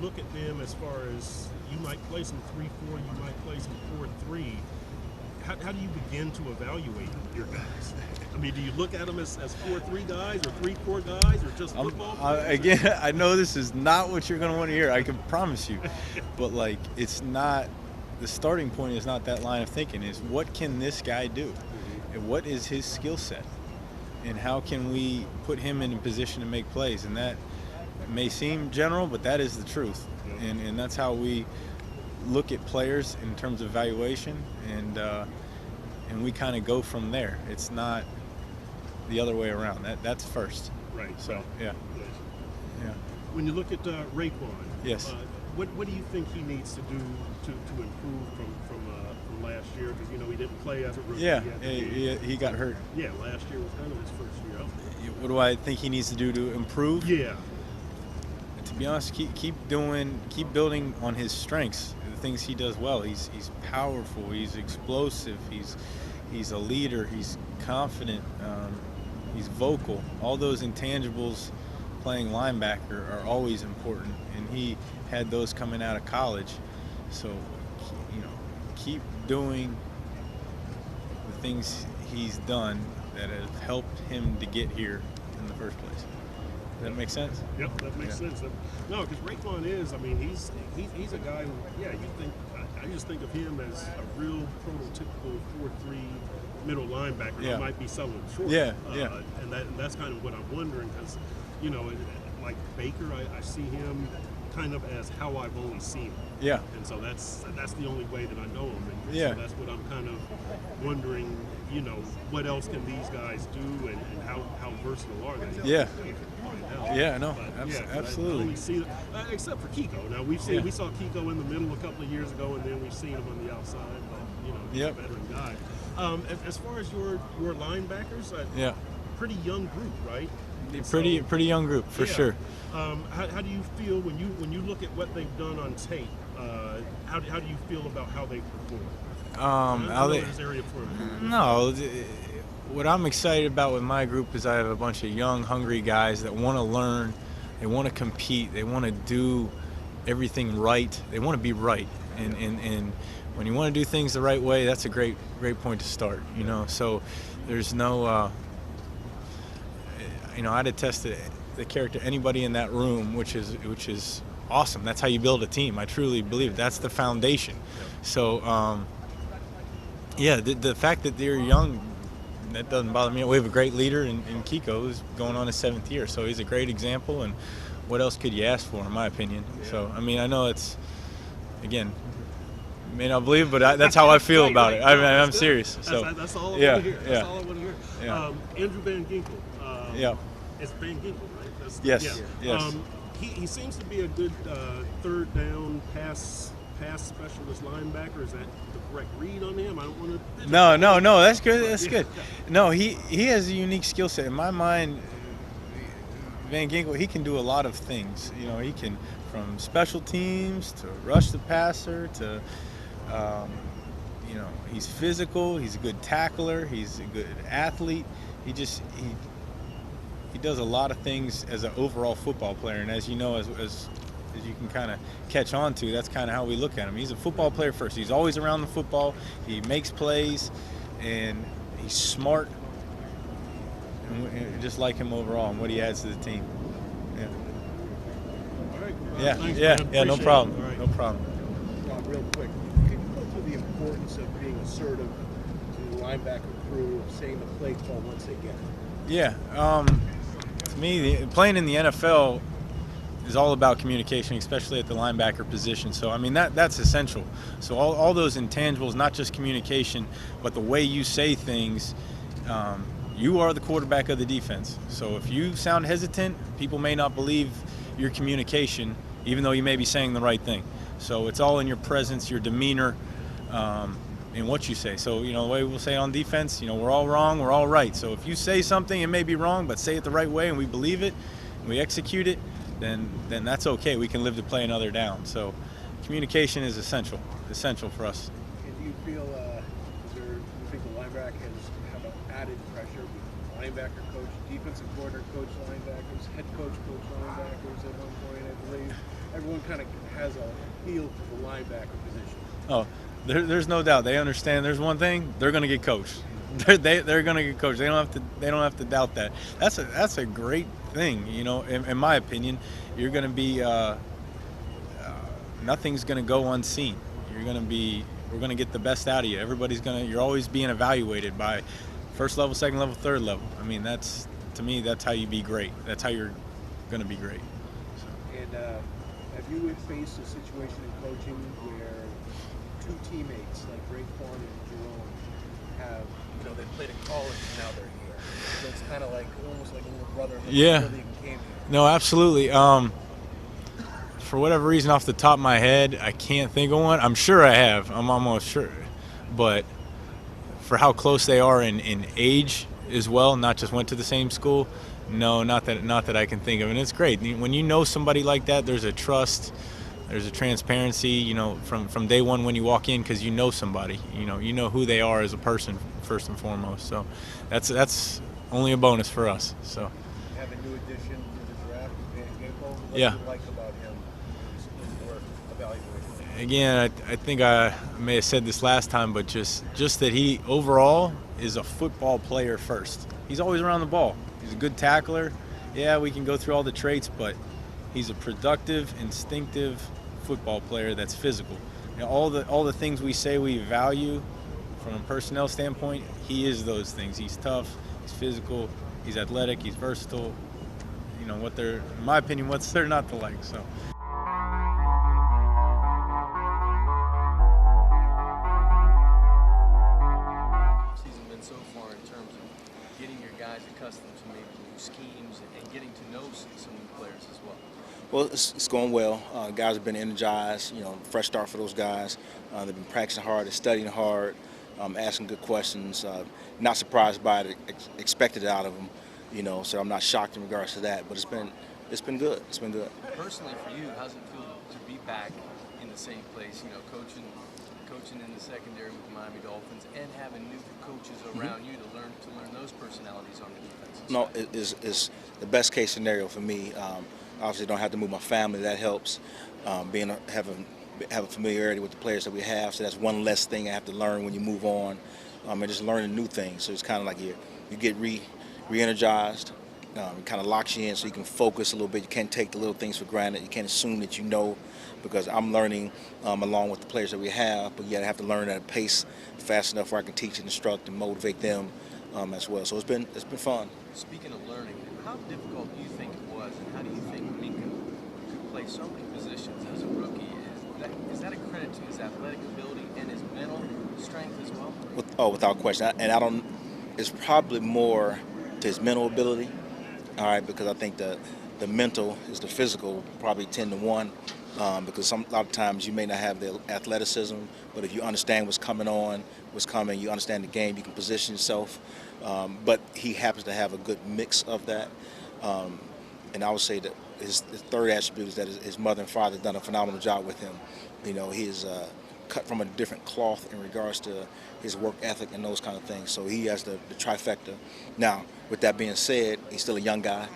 look at them as far as you might play some 3-4, you might play some 4-3? How do you begin to evaluate your guys? I mean, do you look at them as 4-3 guys or 3-4 guys or just football players? Again, I know this is not what you're going to want to hear. I can promise you. But, it's not the starting point is not that line of thinking. Is what can this guy do? And what is his skill set? And how can we put him in a position to make plays? And that may seem general, but that is the truth. And that's how we look at players in terms of evaluation, and we kind of go from there. It's not the other way around. That's first. Right. So yeah. When you look at Raekwon, yes. What do you think he needs to do to improve from last year? Because he didn't play as a rookie. Yeah, he got hurt. Yeah, last year was kind of his first year out there. What do I think he needs to do to improve? Yeah. To be honest, keep building on his strengths, the things he does well. He's powerful. He's explosive. He's a leader. He's confident. He's vocal. All those intangibles playing linebacker are always important, and he had those coming out of college. So, keep doing the things he's done that have helped him to get here in the first place. Does that make sense? Yep, that makes sense. No, because Raekwon is, he's a guy who, I just think of him as a real prototypical 4-3 middle linebacker that might be selling short. And that's kind of what I'm wondering, because, like Baker, I see him kind of as how I've only seen him. Yeah. And so that's the only way that I know him. And yeah. So that's what I'm kind of wondering, what else can these guys do, and how versatile are they? Yeah. Yeah, no, absolutely. I only see, except for Kiko. Now we saw Kiko in the middle a couple of years ago, and then we've seen him on the outside. But he's a veteran guy. As far as your linebackers, pretty young group, right? Pretty young group for sure. How do you feel when you look at what they've done on tape? How do you feel about how they perform? No, what I'm excited about with my group is I have a bunch of young, hungry guys that want to learn, they want to compete, they want to do everything right, they want to be right, and when you want to do things the right way, that's a great point to start. So there's no. I'd attest to the character of anybody in that room, which is awesome. That's how you build a team. I truly believe that's the foundation. So, the fact that they're young, that doesn't bother me. We have a great leader in Kiko, who's going on his 7th year, so he's a great example. And what else could you ask for, in my opinion? So, I know it's, again, you may not believe, but that's how I feel about it. I'm serious. So that's all I want to hear. That's all I want to hear. Yeah. Andrew Van Ginkel. It's Van Ginkel, right? Yes. He seems to be a good third down pass specialist linebacker. Is that the correct read on him? I don't want to. No. That's good. That's good. No, he has a unique skill set. In my mind, Van Ginkel, he can do a lot of things. He can, from special teams to rush the passer to, he's physical. He's a good tackler. He's a good athlete. He does a lot of things as an overall football player, and as you know, as you can kind of catch on to, that's kind of how we look at him. He's a football player first. He's always around the football. He makes plays, and he's smart. And just like him overall and what he adds to the team. Yeah. All right. Yeah. No problem. Right. No problem. Real quick, can you go through the importance of being assertive to the linebacker crew, of saying the play call once they get it? Yeah. To me, playing in the NFL is all about communication, especially at the linebacker position. So, that's essential. So all those intangibles, not just communication, but the way you say things, you are the quarterback of the defense. So if you sound hesitant, people may not believe your communication, even though you may be saying the right thing. So it's all in your presence, your demeanor, in what you say. So, the way we'll say on defense, we're all wrong, we're all right. So if you say something, it may be wrong, but say it the right way and we believe it, and we execute it, then that's okay. We can live to play another down. So communication is essential for us. And do you feel, do you think the linebacker have an added pressure with linebacker coach, defensive coordinator coach linebackers, head coach linebackers at one point, I believe? Everyone kind of has a feel for the linebacker position. Oh, there's no doubt. They understand. There's one thing: they're going to get coached. They're going to get coached. They don't have to doubt that. That's a great thing. In my opinion, you're going to be nothing's going to go unseen. we're gonna get the best out of you. You're always being evaluated by first level, second level, third level. I mean, to me, that's how you be great. That's how you're gonna be great. So. And have you faced a situation in coaching where two teammates like Raekwon and Dillon have, they played in college and now they're here? So it's kind of like almost like a little brother. Yeah. They came here. No, absolutely. For whatever reason, off the top of my head, I can't think of one. I'm sure I have. I'm almost sure. But for how close they are in age as well, not just went to the same school, no, not that I can think of. And it's great. When you know somebody like that, there's a trust, there's a transparency, from day one when you walk in, because you know somebody. You know who they are as a person, first and foremost. So that's only a bonus for us. So. You have a new addition to the draft, what yeah. do you like about him in your evaluation? Again, I think I may have said this last time, but just that he overall is a football player first. He's always around the ball. He's a good tackler. Yeah, we can go through all the traits, but he's a productive, instinctive football player that's physical. All the things we say we value from a personnel standpoint, he is those things. He's tough, he's physical, he's athletic, he's versatile. In my opinion, what's there not to like? So. Season been so far in terms of getting your guys accustomed to maybe new schemes and getting to know some new players as well? Well, it's going well. Guys have been energized. Fresh start for those guys. They've been practicing hard, they're studying hard, asking good questions. Not surprised by it, expected it out of them. So I'm not shocked in regards to that. But it's been good. It's been good. Personally, for you, how's it feel to be back in the same place? Coaching in the secondary with the Miami Dolphins and having new coaches around you to learn those personalities on the defensive side? No, it's the best case scenario for me. Obviously, don't have to move my family. That helps. Have a familiarity with the players that we have. So that's one less thing I have to learn when you move on, and just learning new things. So it's kind of like you get re-energized. It kind of locks you in so you can focus a little bit. You can't take the little things for granted. You can't assume that you know, because I'm learning along with the players that we have. But yet I have to learn at a pace fast enough where I can teach and instruct and motivate them as well. So it's been fun. Speaking of learning, how difficult do you think it was, and how do you think Mika could play so many positions as a rookie? Is that a credit to his athletic ability and his mental strength as well? Without question. It's probably more to his mental ability. All right, because I think the mental is the physical, probably 10 to 1. Because a lot of times you may not have the athleticism, but if you understand what's coming, you understand the game, you can position yourself. But he happens to have a good mix of that. And I would say that his third attribute is that his mother and father have done a phenomenal job with him. He is cut from a different cloth in regards to his work ethic and those kind of things. So he has the trifecta. Now, with that being said, he's still a young guy.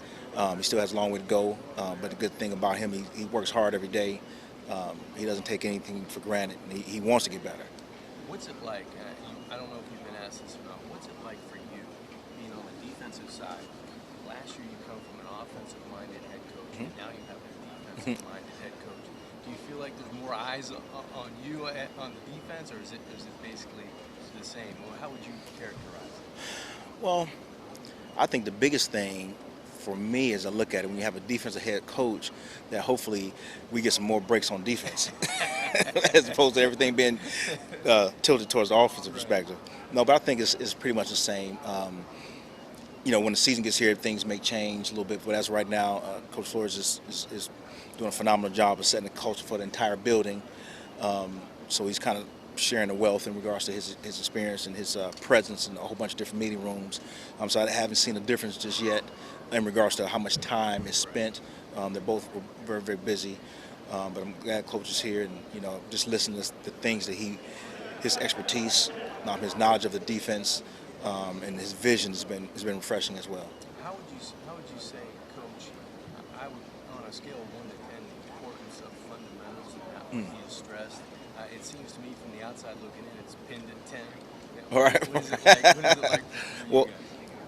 He still has a long way to go. But the good thing about him, he works hard every day. He doesn't take anything for granted. And he wants to get better. What's it like? I don't know if you've been asked this or not. What's it like for you being on the defensive side? Last year you come from an offensive-minded head coach, and now you have a defensive-minded head coach. Do you feel like there's more eyes on you on the defense, or is it basically the same? Or how would you characterize it? Well, I think the biggest thing for me as I look at it, when you have a defensive head coach, that hopefully we get some more breaks on defense as opposed to everything being tilted towards the offensive perspective. No, but I think it's pretty much the same. When the season gets here, things may change a little bit, but as right now, Coach Flores is doing a phenomenal job of setting the culture for the entire building. So he's kind of sharing the wealth in regards to his experience and his presence in a whole bunch of different meeting rooms. So I haven't seen a difference just yet in regards to how much time is spent. They're both very, very busy. But I'm glad Coach is here, and just listening to the things that his expertise, his knowledge of the defense, and his vision has been refreshing as well. How would you say, Coach? I would, on a scale of 1 to 10, the importance of fundamentals and how he is stressed. It seems to me from the outside looking in, it's pinned at 10. All right. What is it like for you Well, guys?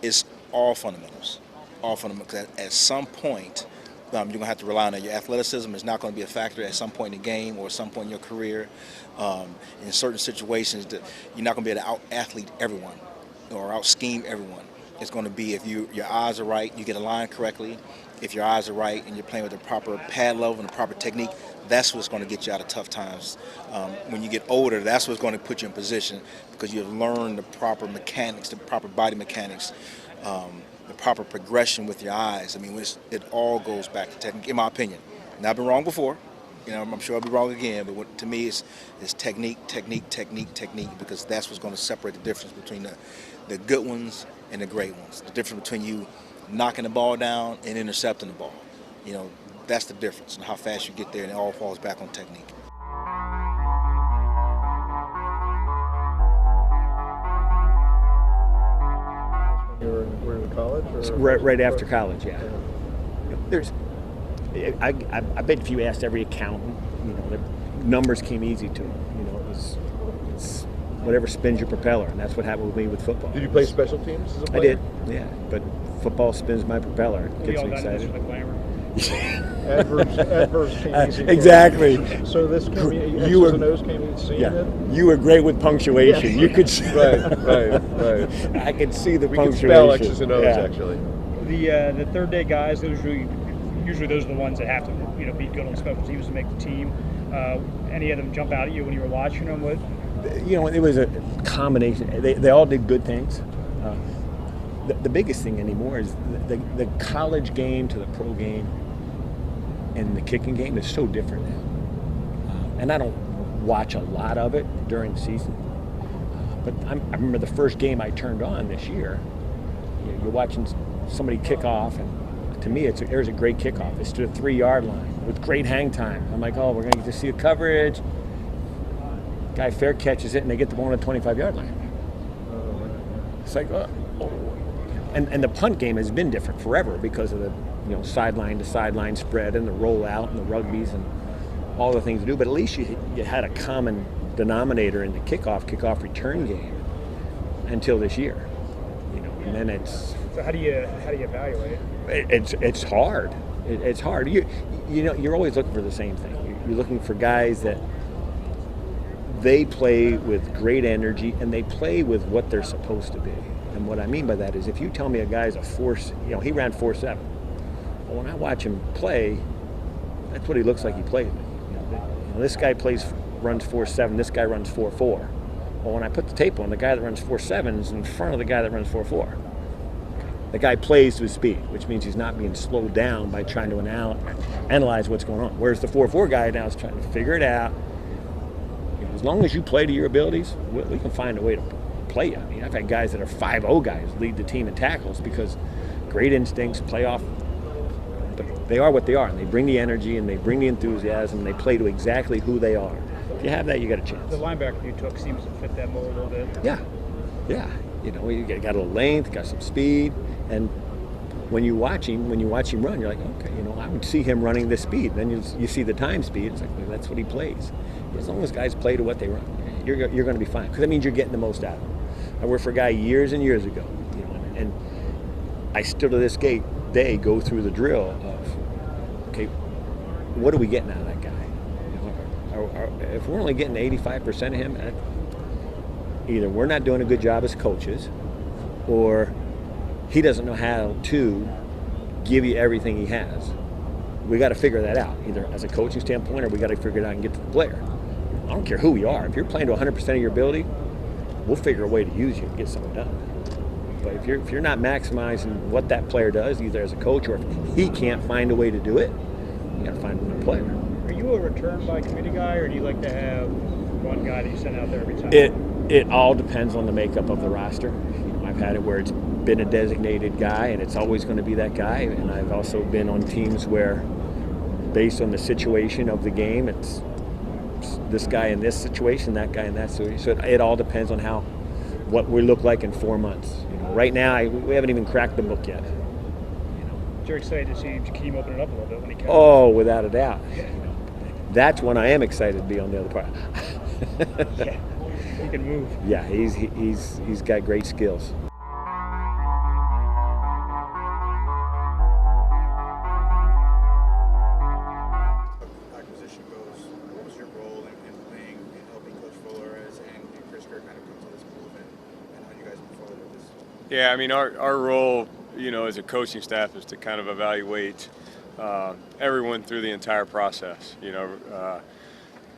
it's all fundamentals. All fundamentals. At some point, You're going to have to rely on your athleticism. It's not going to be a factor at some point in the game or at some point in your career. In certain situations, that you're not going to be able to out-athlete everyone or out-scheme everyone. It's going to be if your eyes are right, you get aligned correctly. If your eyes are right and you're playing with the proper pad level and the proper technique, that's what's going to get you out of tough times. When you get older, that's what's going to put you in position because you've learned the proper mechanics, the proper body mechanics, the proper progression with your eyes. I mean, it all goes back to technique, in my opinion. Now, I've been wrong before. I'm sure I'll be wrong again, but to me, it's technique, technique, technique, technique, because that's what's going to separate the difference between the good ones and the great ones. The difference between you knocking the ball down and intercepting the ball. That's the difference, and how fast you get there, and it all falls back on technique. Were you in college? Or right after college, yeah. I bet if you asked every accountant, the numbers came easy to them. It's whatever spins your propeller, and that's what happened with me with football. Did you play special teams as a player? I did, yeah. But football spins my propeller. It gets me excited. Adverse came easy. Exactly. So this came X's and O's came easy. Yeah. You were great with punctuation. Yeah. You could see. Right. I could see the we punctuation. We can spell X's and O's actually. The third day guys, usually those are the ones that have to be good on special teams to make the team. Any of them jump out at you when you were watching them? It was a combination. They all did good things. The biggest thing anymore is the college game to the pro game and the kicking game is so different now. And I don't watch a lot of it during the season. But I remember the first game I turned on this year. You're watching somebody kick off, and to me, there's a great kickoff. It's to the 3-yard line with great hang time. I'm like, oh, we're going to get to see a coverage. Guy fair catches it, and they get the ball on the 25-yard line. It's like, oh. And the punt game has been different forever because of the sideline to sideline spread and the rollout and the rugbies and all the things to do. But at least you had a common denominator in the kickoff return game until this year. And then it's. So how do you evaluate it? It's hard. It's hard. You're always looking for the same thing. You're looking for guys that they play with great energy and they play with what they're supposed to be. And what I mean by that is if you tell me a guy's a force, he ran 4.7. Well, when I watch him play, that's what he looks like he plays. This guy runs 4.7. This guy runs 4.4. Well, when I put the tape on, the guy that runs 4.7 is in front of the guy that runs 4.4. The guy plays to his speed, which means he's not being slowed down by trying to analyze what's going on. Whereas the 4.4 guy now is trying to figure it out. As long as you play to your abilities, we can find a way to play you. I mean, I've had guys that are 5.0 guys lead the team in tackles because great instincts, playoff. But they are what they are, and they bring the energy and they bring the enthusiasm and they play to exactly who they are. If you have that, you got a chance. The linebacker you took seems to fit that mold a little bit. Yeah. You got a little length, got some speed, and when you watch him run, you're like, okay, I would see him running this speed. Then you see the time speed. It's like, well, that's what he plays. As long as guys play to what they run, you're going to be fine because that means you're getting the most out of them. I worked for a guy years and years ago, and I still to this day go through the drill of, okay, what are we getting out of that guy? If we're only getting 85% of him, either we're not doing a good job as coaches, or he doesn't know how to give you everything he has. We got to figure that out, either as a coaching standpoint, or we got to figure it out and get to the player. I don't care who we are. If you're playing to 100% of your ability, we'll figure a way to use you and get something done. But if you're not maximizing what that player does, either as a coach or if he can't find a way to do it, you got to find another player. Are you a return by committee guy, or do you like to have one guy that you send out there every time? It all depends on the makeup of the roster. I've had it where it's been a designated guy, and it's always going to be that guy. And I've also been on teams where, based on the situation of the game, it's this guy in this situation, that guy in that situation. So it all depends on what we look like in 4 months. Right now, we haven't even cracked the book yet. You're excited to see him open it up a little bit when he comes. Oh, without a doubt. That's when I am excited to be on the other part. Yeah, he can move. Yeah, he's got great skills. Yeah, I mean, our role, as a coaching staff is to kind of evaluate everyone through the entire process.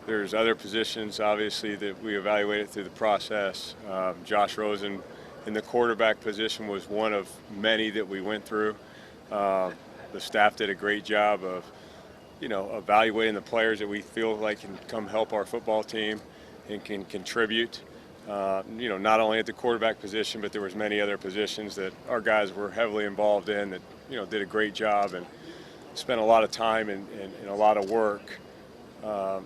There's other positions, obviously, that we evaluated through the process. Josh Rosen in the quarterback position was one of many that we went through. The staff did a great job of, evaluating the players that we feel like can come help our football team and can contribute. Not only at the quarterback position, but there was many other positions that our guys were heavily involved in that, did a great job and spent a lot of time and a lot of work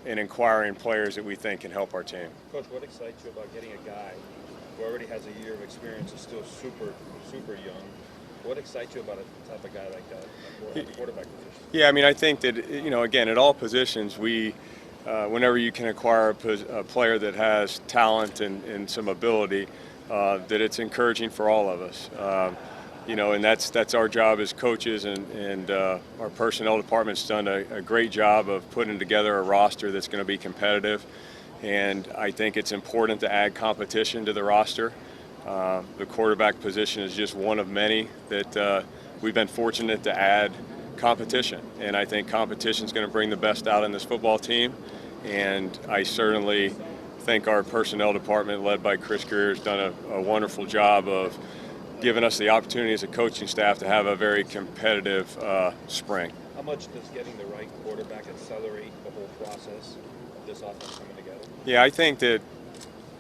in inquiring players that we think can help our team. Coach, what excites you about getting a guy who already has a year of experience and still super, super young? What excites you about a type of guy like that at the quarterback position? Yeah, I mean, I think that, again, at all positions, whenever you can acquire a player that has talent and some ability, that it's encouraging for all of us. And that's our job as coaches, and our personnel department's done a great job of putting together a roster that's going to be competitive. And I think it's important to add competition to the roster. The quarterback position is just one of many that we've been fortunate to add competition. And I think competition is going to bring the best out in this football team. And I certainly think our personnel department, led by Chris Greer, has done a wonderful job of giving us the opportunity as a coaching staff to have a very competitive spring. How much does getting the right quarterback accelerate the whole process of this offense coming together? Yeah, I think that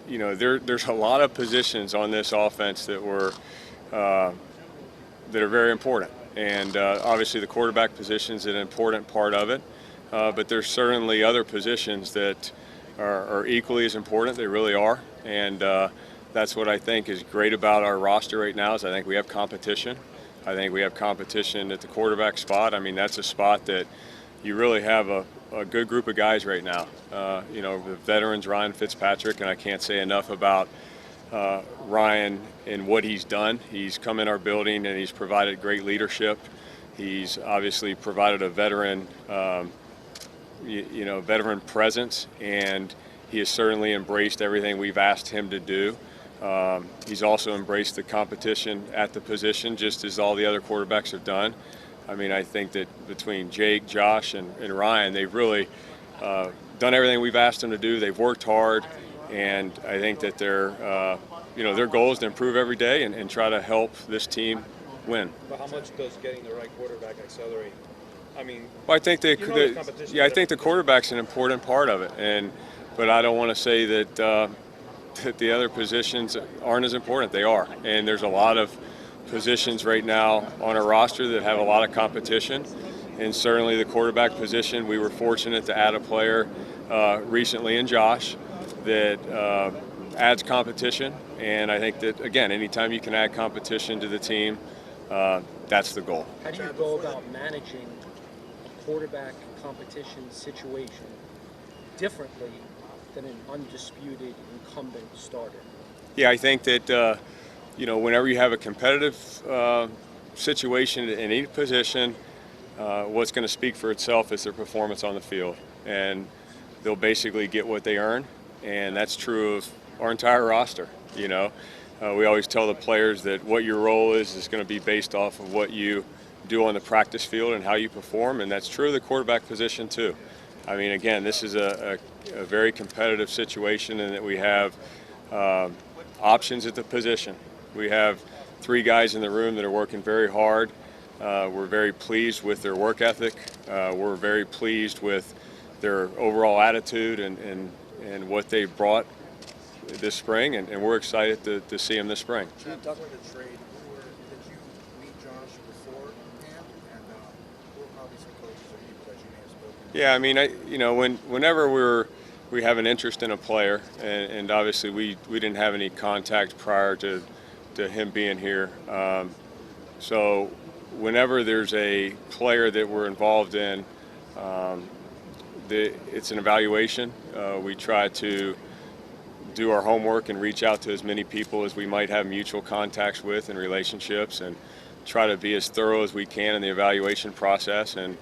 there's a lot of positions on this offense that are very important, and obviously the quarterback position is an important part of it. But there's certainly other positions that are equally as important. They really are, and that's what I think is great about our roster right now. Is I think we have competition. I think we have competition at the quarterback spot. I mean, that's a spot that you really have a good group of guys right now. The veterans, Ryan Fitzpatrick, and I can't say enough about Ryan and what he's done. He's come in our building and he's provided great leadership. He's obviously provided a veteran veteran presence, and he has certainly embraced everything we've asked him to do. He's also embraced the competition at the position, just as all the other quarterbacks have done. I mean, I think that between Jake, Josh, and Ryan, they've really done everything we've asked them to do. They've worked hard, and I think that their goal is to improve every day and try to help this team win. But how much does getting the right quarterback accelerate? I mean, well, I think I think the quarterback's an important part of it, but I don't want to say that that the other positions aren't as important. They are, and there's a lot of positions right now on our roster that have a lot of competition, and certainly the quarterback position, we were fortunate to add a player recently in Josh that adds competition, and I think that, again, anytime you can add competition to the team, that's the goal. How do you go about managing a quarterback competition situation differently than an undisputed incumbent starter? Yeah, I think that whenever you have a competitive situation in any position, what's going to speak for itself is their performance on the field, and they'll basically get what they earn, and that's true of our entire roster. We always tell the players that what your role is going to be based off of what you do on the practice field and how you perform, and that's true of the quarterback position too. I mean, again, this is a very competitive situation, and that we have options at the position. We have 3 guys in the room that are working very hard. We're very pleased with their work ethic. We're very pleased with their overall attitude and what they brought this spring, and we're excited to see them this spring. Can you talk about the trade? Did you meet Josh before camp? And who are probably some coaches or people that you may have spoken to? Yeah, I mean, whenever we have an interest in a player, and obviously we didn't have any contact prior to him being here. So whenever there's a player that we're involved in, it's an evaluation. We try to do our homework and reach out to as many people as we might have mutual contacts with and relationships, and try to be as thorough as we can in the evaluation process. And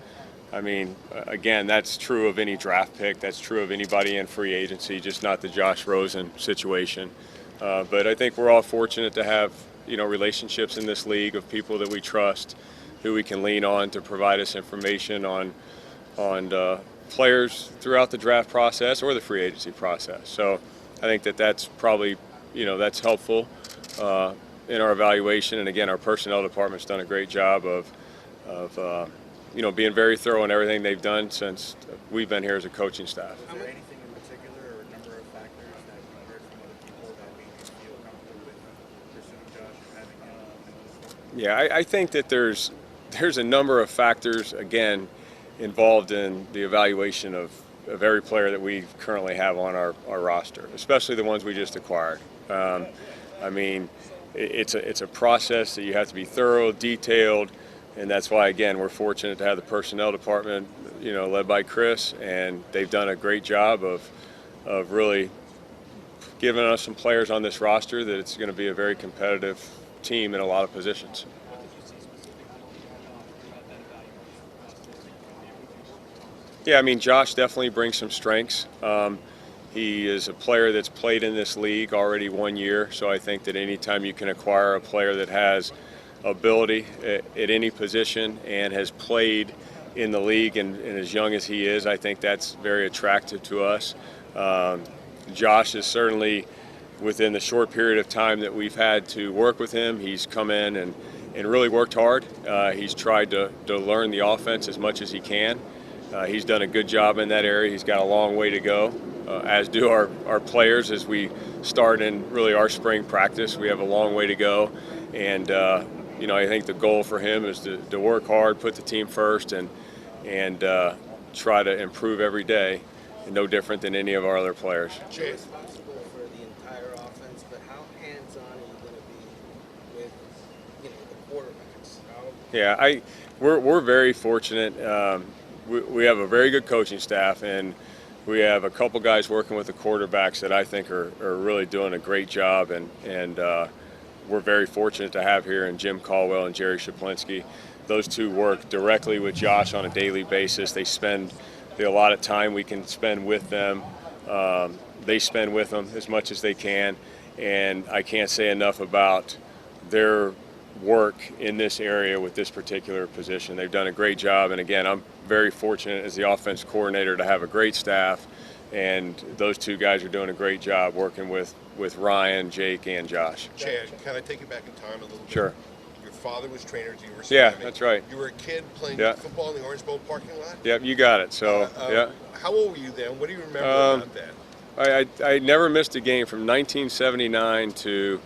I mean, again, that's true of any draft pick. That's true of anybody in free agency, just not the Josh Rosen situation. But I think we're all fortunate to have relationships in this league of people that we trust, who we can lean on to provide us information on players throughout the draft process or the free agency process. So I think that's probably, that's helpful in our evaluation. And again, our personnel department's done a great job of being very thorough in everything they've done since we've been here as a coaching staff. Is there anything in particular or a number of factors that you heard from other people that made you feel comfortable with pursuing Josh or having him? Yeah, I think that there's a number of factors, again, involved in the evaluation of every player that we currently have on our roster, especially the ones we just acquired. I mean, it's a process that you have to be thorough, detailed, and that's why, again, we're fortunate to have the personnel department, led by Chris, and they've done a great job of really giving us some players on this roster that it's going to be a very competitive team in a lot of positions. Yeah, I mean, Josh definitely brings some strengths. He is a player that's played in this league already 1 year, so I think that anytime you can acquire a player that has ability at any position and has played in the league and as young as he is, I think that's very attractive to us. Josh is certainly, within the short period of time that we've had to work with him, he's come in and really worked hard. He's tried to learn the offense as much as he can. He's done a good job in that area. He's got a long way to go, as do our players as we start in really our spring practice. We have a long way to go, and I think the goal for him is to work hard, put the team first, and try to improve every day, and no different than any of our other players. You're responsible for the entire offense, but how hands-on are you going to be with the quarterbacks? Yeah, we're very fortunate. We have a very good coaching staff, and we have a couple guys working with the quarterbacks that I think are really doing a great job, and we're very fortunate to have here in Jim Caldwell and Jerry Shaplinski. Those two work directly with Josh on a daily basis. They spend a lot of time we can spend with them. They spend with them as much as they can, and I can't say enough about their work in this area with this particular position. They've done a great job, and again, I'm very fortunate as the offense coordinator to have a great staff, and those two guys are doing a great job working with Ryan, Jake, and Josh. Chad, can I take you back in time a little bit? Sure. Your father was trainer at the University Yeah, of Miami. that's right. You were a kid playing football in the Orange Bowl parking lot? Yep, you got it. So, yeah. How old were you then? What do you remember about that? I never missed a game from 1979 through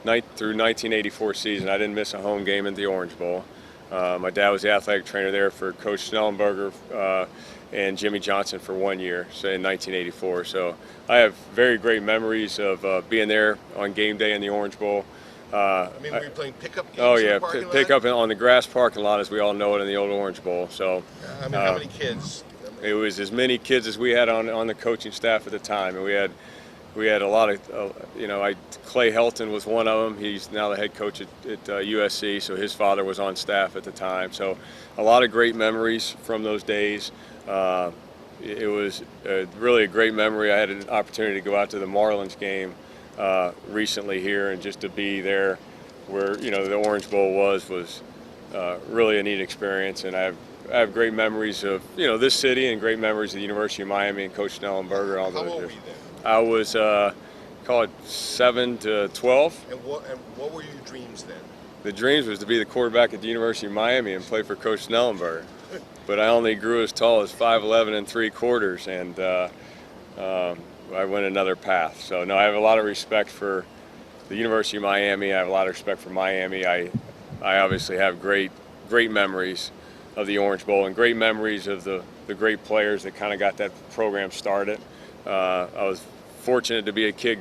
1984 season. I didn't miss a home game at the Orange Bowl. My dad was the athletic trainer there for Coach Snellenberger and Jimmy Johnson for 1 year, so in 1984. So I have very great memories of being there on game day in the Orange Bowl. Were you playing pickup games Oh, in yeah, the parking lot? pickup on the grass parking lot, as we all know it, in the old Orange Bowl. So, how many kids? It was as many kids as we had on the coaching staff at the time, and we had a lot of, Clay Helton was one of them. He's now the head coach at USC, so his father was on staff at the time. So a lot of great memories from those days. It was really a great memory. I had an opportunity to go out to the Marlins game recently here, and just to be there where, the Orange Bowl was really a neat experience. And I have great memories of, this city, and great memories of the University of Miami and Coach Snellenberger. All those How old years. were you then? I was, call it 7 to 12. And what were your dreams then? The dreams was to be the quarterback at the University of Miami and play for Coach Snellenberger. But I only grew as tall as 5'11" and 3/4, and I went another path. So no, I have a lot of respect for the University of Miami. I have a lot of respect for Miami. I obviously have great memories of the Orange Bowl and great memories of the great players that kind of got that program started. I was fortunate to be a kid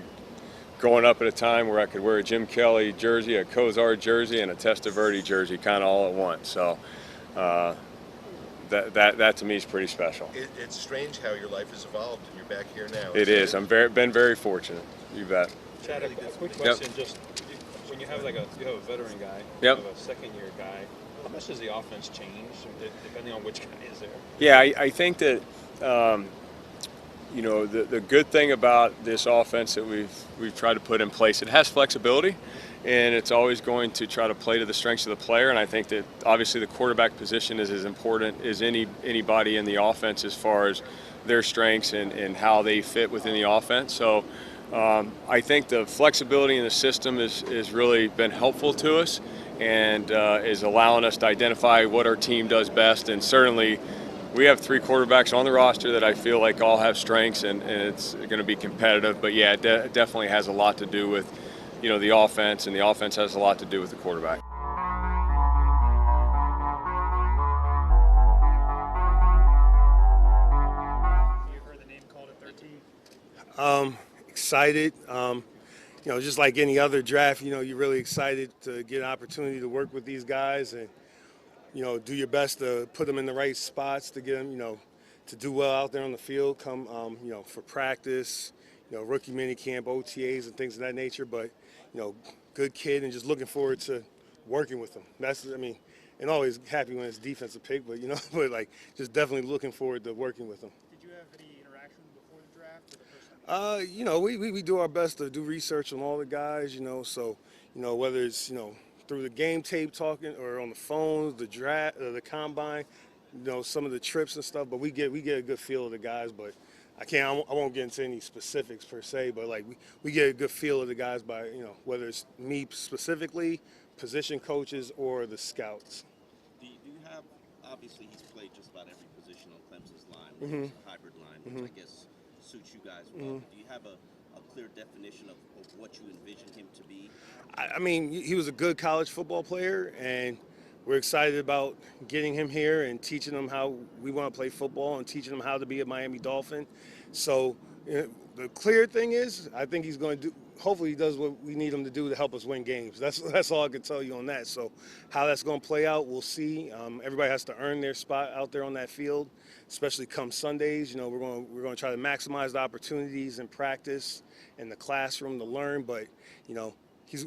growing up at a time where I could wear a Jim Kelly jersey, a Kozar jersey, and a Testaverde jersey kind of all at once. So that to me is pretty special. It's strange how your life has evolved, and you're back here now. It is. I'm been very fortunate. You bet. Chad, a quick question. Just when you have a veteran guy, you Yep. have a second-year guy, how much does the offense change depending on which guy is there? Yeah, I think that the good thing about this offense that we've tried to put in place, it has flexibility, and it's always going to try to play to the strengths of the player. And I think that obviously the quarterback position is as important as anybody in the offense as far as their strengths and how they fit within the offense. So I think the flexibility in the system is really been helpful to us and is allowing us to identify what our team does best. And certainly we have 3 quarterbacks on the roster that I feel like all have strengths, and it's going to be competitive. But yeah, it definitely has a lot to do with, the offense, and the offense has a lot to do with the quarterback. You heard the name called at 13? Excited. Just like any other draft, you're really excited to get an opportunity to work with these guys and, do your best to put them in the right spots to get them, to do well out there on the field, come, for practice, rookie minicamp, OTAs and things of that nature. But, good kid and just looking forward to working with them. And always happy when it's defensive pick, but, but like just definitely looking forward to working with them. Did you have any interaction before the draft or the first time? We do our best to do research on all the guys, so, whether it's, through the game tape talking or on the phones, the draft, the combine, some of the trips and stuff, but we get a good feel of the guys, but I won't get into any specifics per se, but like we get a good feel of the guys by, whether it's me specifically, position coaches, or the scouts. Do you have, obviously he's played just about every position on Clemson's line, which is a hybrid line, which I guess suits you guys well. Do you have a clear definition of what you envision him to be? He was a good college football player, and we're excited about getting him here and teaching him how we want to play football and teaching him how to be a Miami Dolphin. So the clear thing is, I think he's going to do, hopefully he does what we need him to do to help us win games. That's all I can tell you on that. So how that's going to play out, we'll see. Everybody has to earn their spot out there on that field, especially come Sundays. We're going to try to maximize the opportunities in practice, in the classroom to learn, but,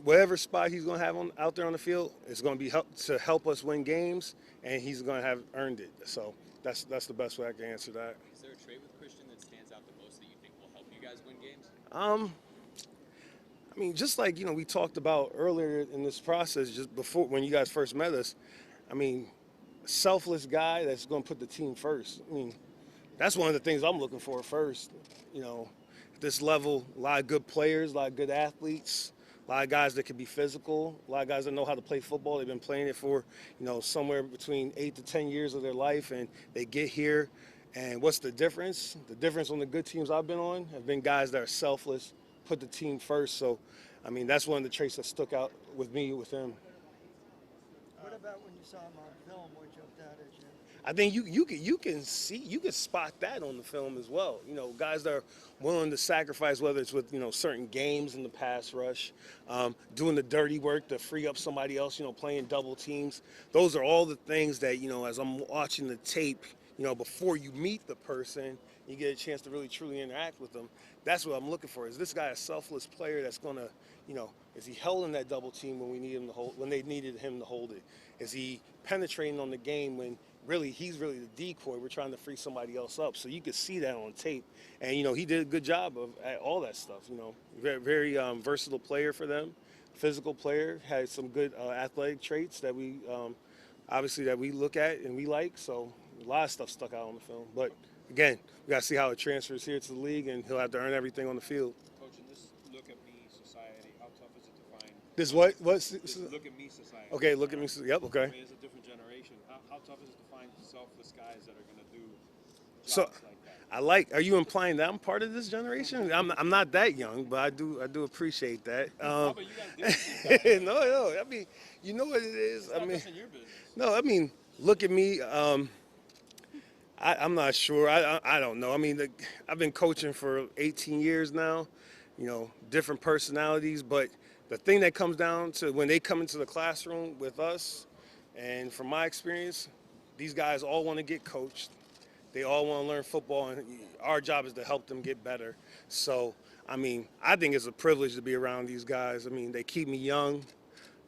whatever spot he's going to have out there on the field is going to be to help us win games, and he's going to have earned it. So that's the best way I can answer that. Is there a trait with Christian that stands out the most that you think will help you guys win games? Just like, we talked about earlier in this process, just before when you guys first met us, selfless guy that's going to put the team first. That's one of the things I'm looking for first. At this level, a lot of good players, a lot of good athletes, a lot of guys that can be physical, a lot of guys that know how to play football. They've been playing it for, somewhere between 8 to 10 years of their life, and they get here. And what's the difference? The difference on the good teams I've been on have been guys that are selfless, put the team first. So, that's one of the traits that stuck out with me with him. What about when you saw him on film? What jumped out at you? I think you can spot that on the film as well. Guys that are willing to sacrifice, whether it's with certain games in the pass rush, doing the dirty work to free up somebody else, playing double teams. Those are all the things that as I'm watching the tape, before you meet the person, you get a chance to really truly interact with them. That's what I'm looking for. Is this guy a selfless player that's gonna, is he holding that double team when we need him to hold, when they needed him to hold it? Is he penetrating on the game when he's really the decoy? We're trying to free somebody else up. So you could see that on tape. And, he did a good job at all that stuff, Very, very versatile player for them, physical player, had some good athletic traits that we, obviously, that we look at and we like. So a lot of stuff stuck out on the film. But, again, we got to see how it transfers here to the league, and he'll have to earn everything on the field. Coach, in this look at me society, how tough is it to find? This what? This look at me society. Okay, look at me. Yep, okay. It's a different generation. How tough is it to find selfless guys that are going to do jobs So, like that? are you implying that I'm part of this generation? I'm not that young, but I do appreciate that. But you got to No, you know what it is. It's not just in your business. No, look at me. I'm not sure. I don't know. I've been coaching for 18 years now, different personalities. But the thing that comes down to when they come into the classroom with us, and from my experience, these guys all want to get coached. They all want to learn football, and our job is to help them get better. So, I think it's a privilege to be around these guys. They keep me young.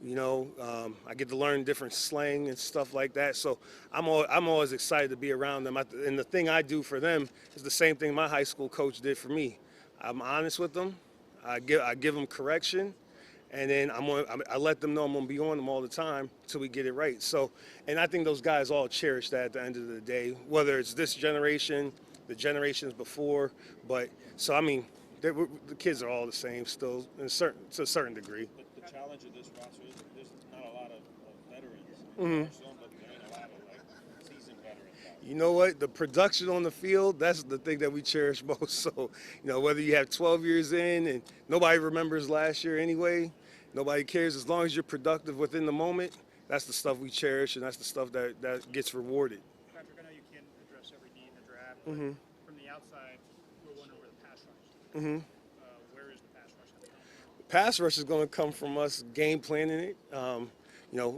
I get to learn different slang and stuff like that. So I'm always excited to be around them. And the thing I do for them is the same thing my high school coach did for me. I'm honest with them. I give them correction, and then I let them know I'm going to be on them all the time until we get it right. So, and I think those guys all cherish that at the end of the day, whether it's this generation, the generations before. But so I mean, the kids are all the same still, to a certain degree. The challenge of this roster is there's not a lot of veterans. Mm-hmm. But there ain't a lot of seasoned veterans. You know what? The production on the field, that's the thing that we cherish most. So, whether you have 12 years in and nobody remembers last year anyway, nobody cares. As long as you're productive within the moment, that's the stuff we cherish, and that's the stuff that gets rewarded. Patrick, I know you can't address every need in the draft, but Mm-hmm. from the outside, we're wondering where the pass rush is. Mm-hmm. Where is the pass rush going to come from? The pass rush is going to come from us game planning it.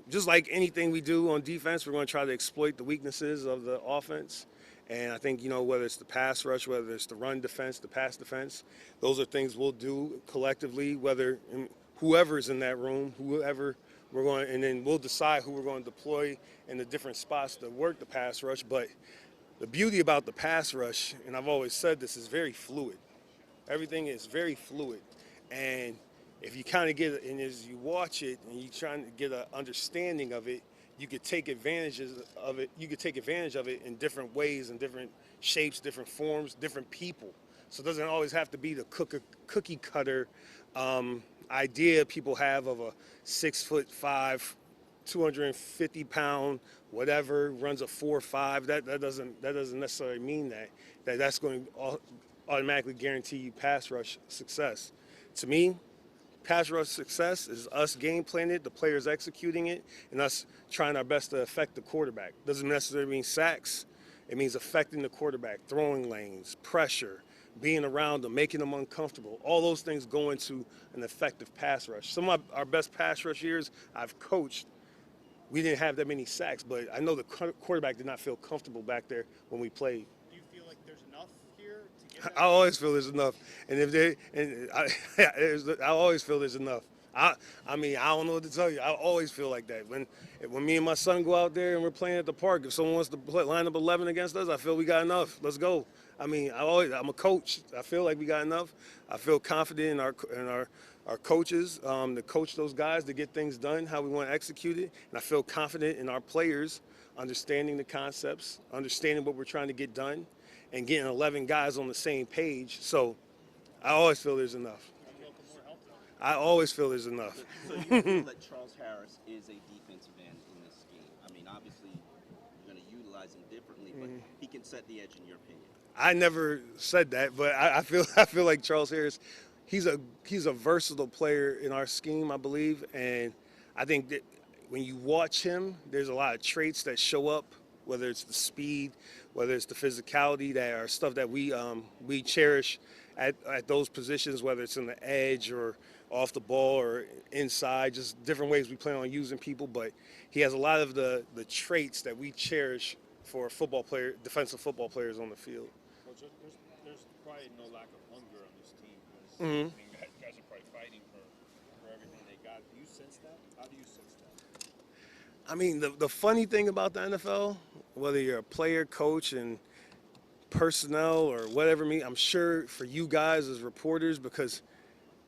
Just like anything we do on defense, we're going to try to exploit the weaknesses of the offense. And I think, whether it's the pass rush, whether it's the run defense, the pass defense, those are things we'll do collectively, whoever's in that room, whoever we're going, and then we'll decide who we're going to deploy in the different spots to work the pass rush. But the beauty about the pass rush, and I've always said this, is very fluid. Everything is very fluid. And if you kind of get, and as you watch it and you trying to get an understanding of it, you could take advantage of it. You could take advantage of it in different ways, in different shapes, different forms, different people. So it doesn't always have to be the cookie cutter idea people have of a 6'5", 250-pound, whatever, runs a 4.5. That doesn't necessarily mean that's going to automatically guarantee you pass rush success. To me, pass rush success is us game planning it, the players executing it, and us trying our best to affect the quarterback. Doesn't necessarily mean sacks. It means affecting the quarterback, throwing lanes, pressure, being around them, making them uncomfortable. All those things go into an effective pass rush. Some of our best pass rush years I've coached, we didn't have that many sacks, but I know the quarterback did not feel comfortable back there when we played. Do you feel like there's enough here to get that? I always feel there's enough, and I always feel there's enough. I don't know what to tell you. I always feel like that. When me and my son go out there and we're playing at the park, if someone wants to line up 11 against us, I feel we got enough. Let's go. I'm a coach. I feel like we got enough. I feel confident in our coaches to coach those guys to get things done how we want to execute it, and I feel confident in our players understanding the concepts, understanding what we're trying to get done, and getting 11 guys on the same page. So I always feel there's enough. I always feel there's enough. So you feel that Charles Harris is a defensive end in this scheme? Obviously, you're going to utilize him differently, but he can set the edge in your opinion. I never said that, but I feel like Charles Harris, he's a versatile player in our scheme, I believe, and I think that when you watch him, there's a lot of traits that show up, whether it's the speed, whether it's the physicality, that are stuff that we cherish at those positions, whether it's in the edge or off the ball or inside, just different ways we plan on using people. But he has a lot of the traits that we cherish for defensive football players on the field. Coach, there's probably no lack of hunger on this team. Mm-hmm. Guys are probably fighting for everything they got. Do you sense that? How do you sense that? The funny thing about the NFL, whether you're a player, coach, and personnel or whatever, I'm sure for you guys as reporters, because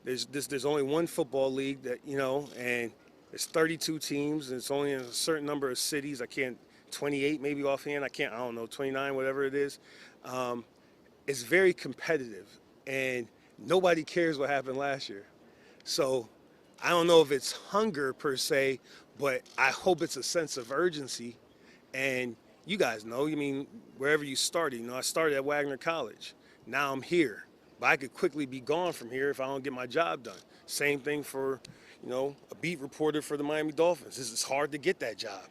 there's only one football league that, and it's 32 teams, and it's only in a certain number of cities. 28 maybe offhand. I don't know, 29, whatever it is. It's very competitive, and nobody cares what happened last year. So I don't know if it's hunger per se, but I hope it's a sense of urgency. And you guys know, wherever you started, I started at Wagner College. Now I'm here, but I could quickly be gone from here if I don't get my job done. Same thing for, a beat reporter for the Miami Dolphins. It's hard to get that job.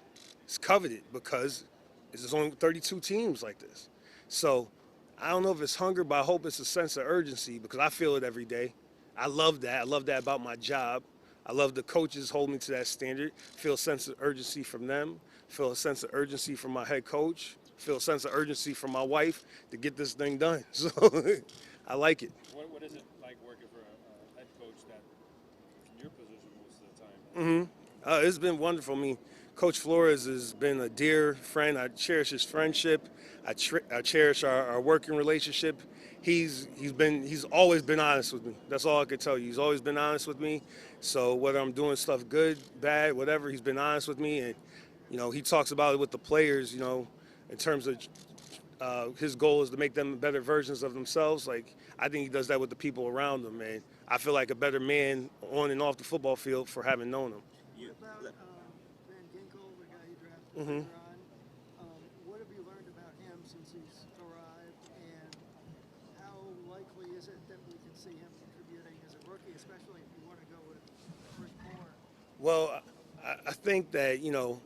It's coveted because there's only 32 teams like this. So I don't know if it's hunger, but I hope it's a sense of urgency, because I feel it every day. I love that. I love that about my job. I love the coaches hold me to that standard. Feel a sense of urgency from them. Feel a sense of urgency from my head coach. Feel a sense of urgency from my wife to get this thing done. So I like it. What is it like working for a head coach that in your position most of the time? It's been wonderful. Coach Flores has been a dear friend. I cherish his friendship. I cherish our working relationship. He's always been honest with me. That's all I can tell you. He's always been honest with me. So whether I'm doing stuff good, bad, whatever, he's been honest with me. And he talks about it with the players. In terms of his goal is to make them better versions of themselves. Like, I think he does that with the people around him, and I feel like a better man on and off the football field for having known him. About Van Ginkel, the guy you drafted Mm-hmm. later on, what have you learned about him since he's arrived, and how likely is it that we can see him contributing as a rookie, especially if you want to go with Rick Moore? Well, I think that,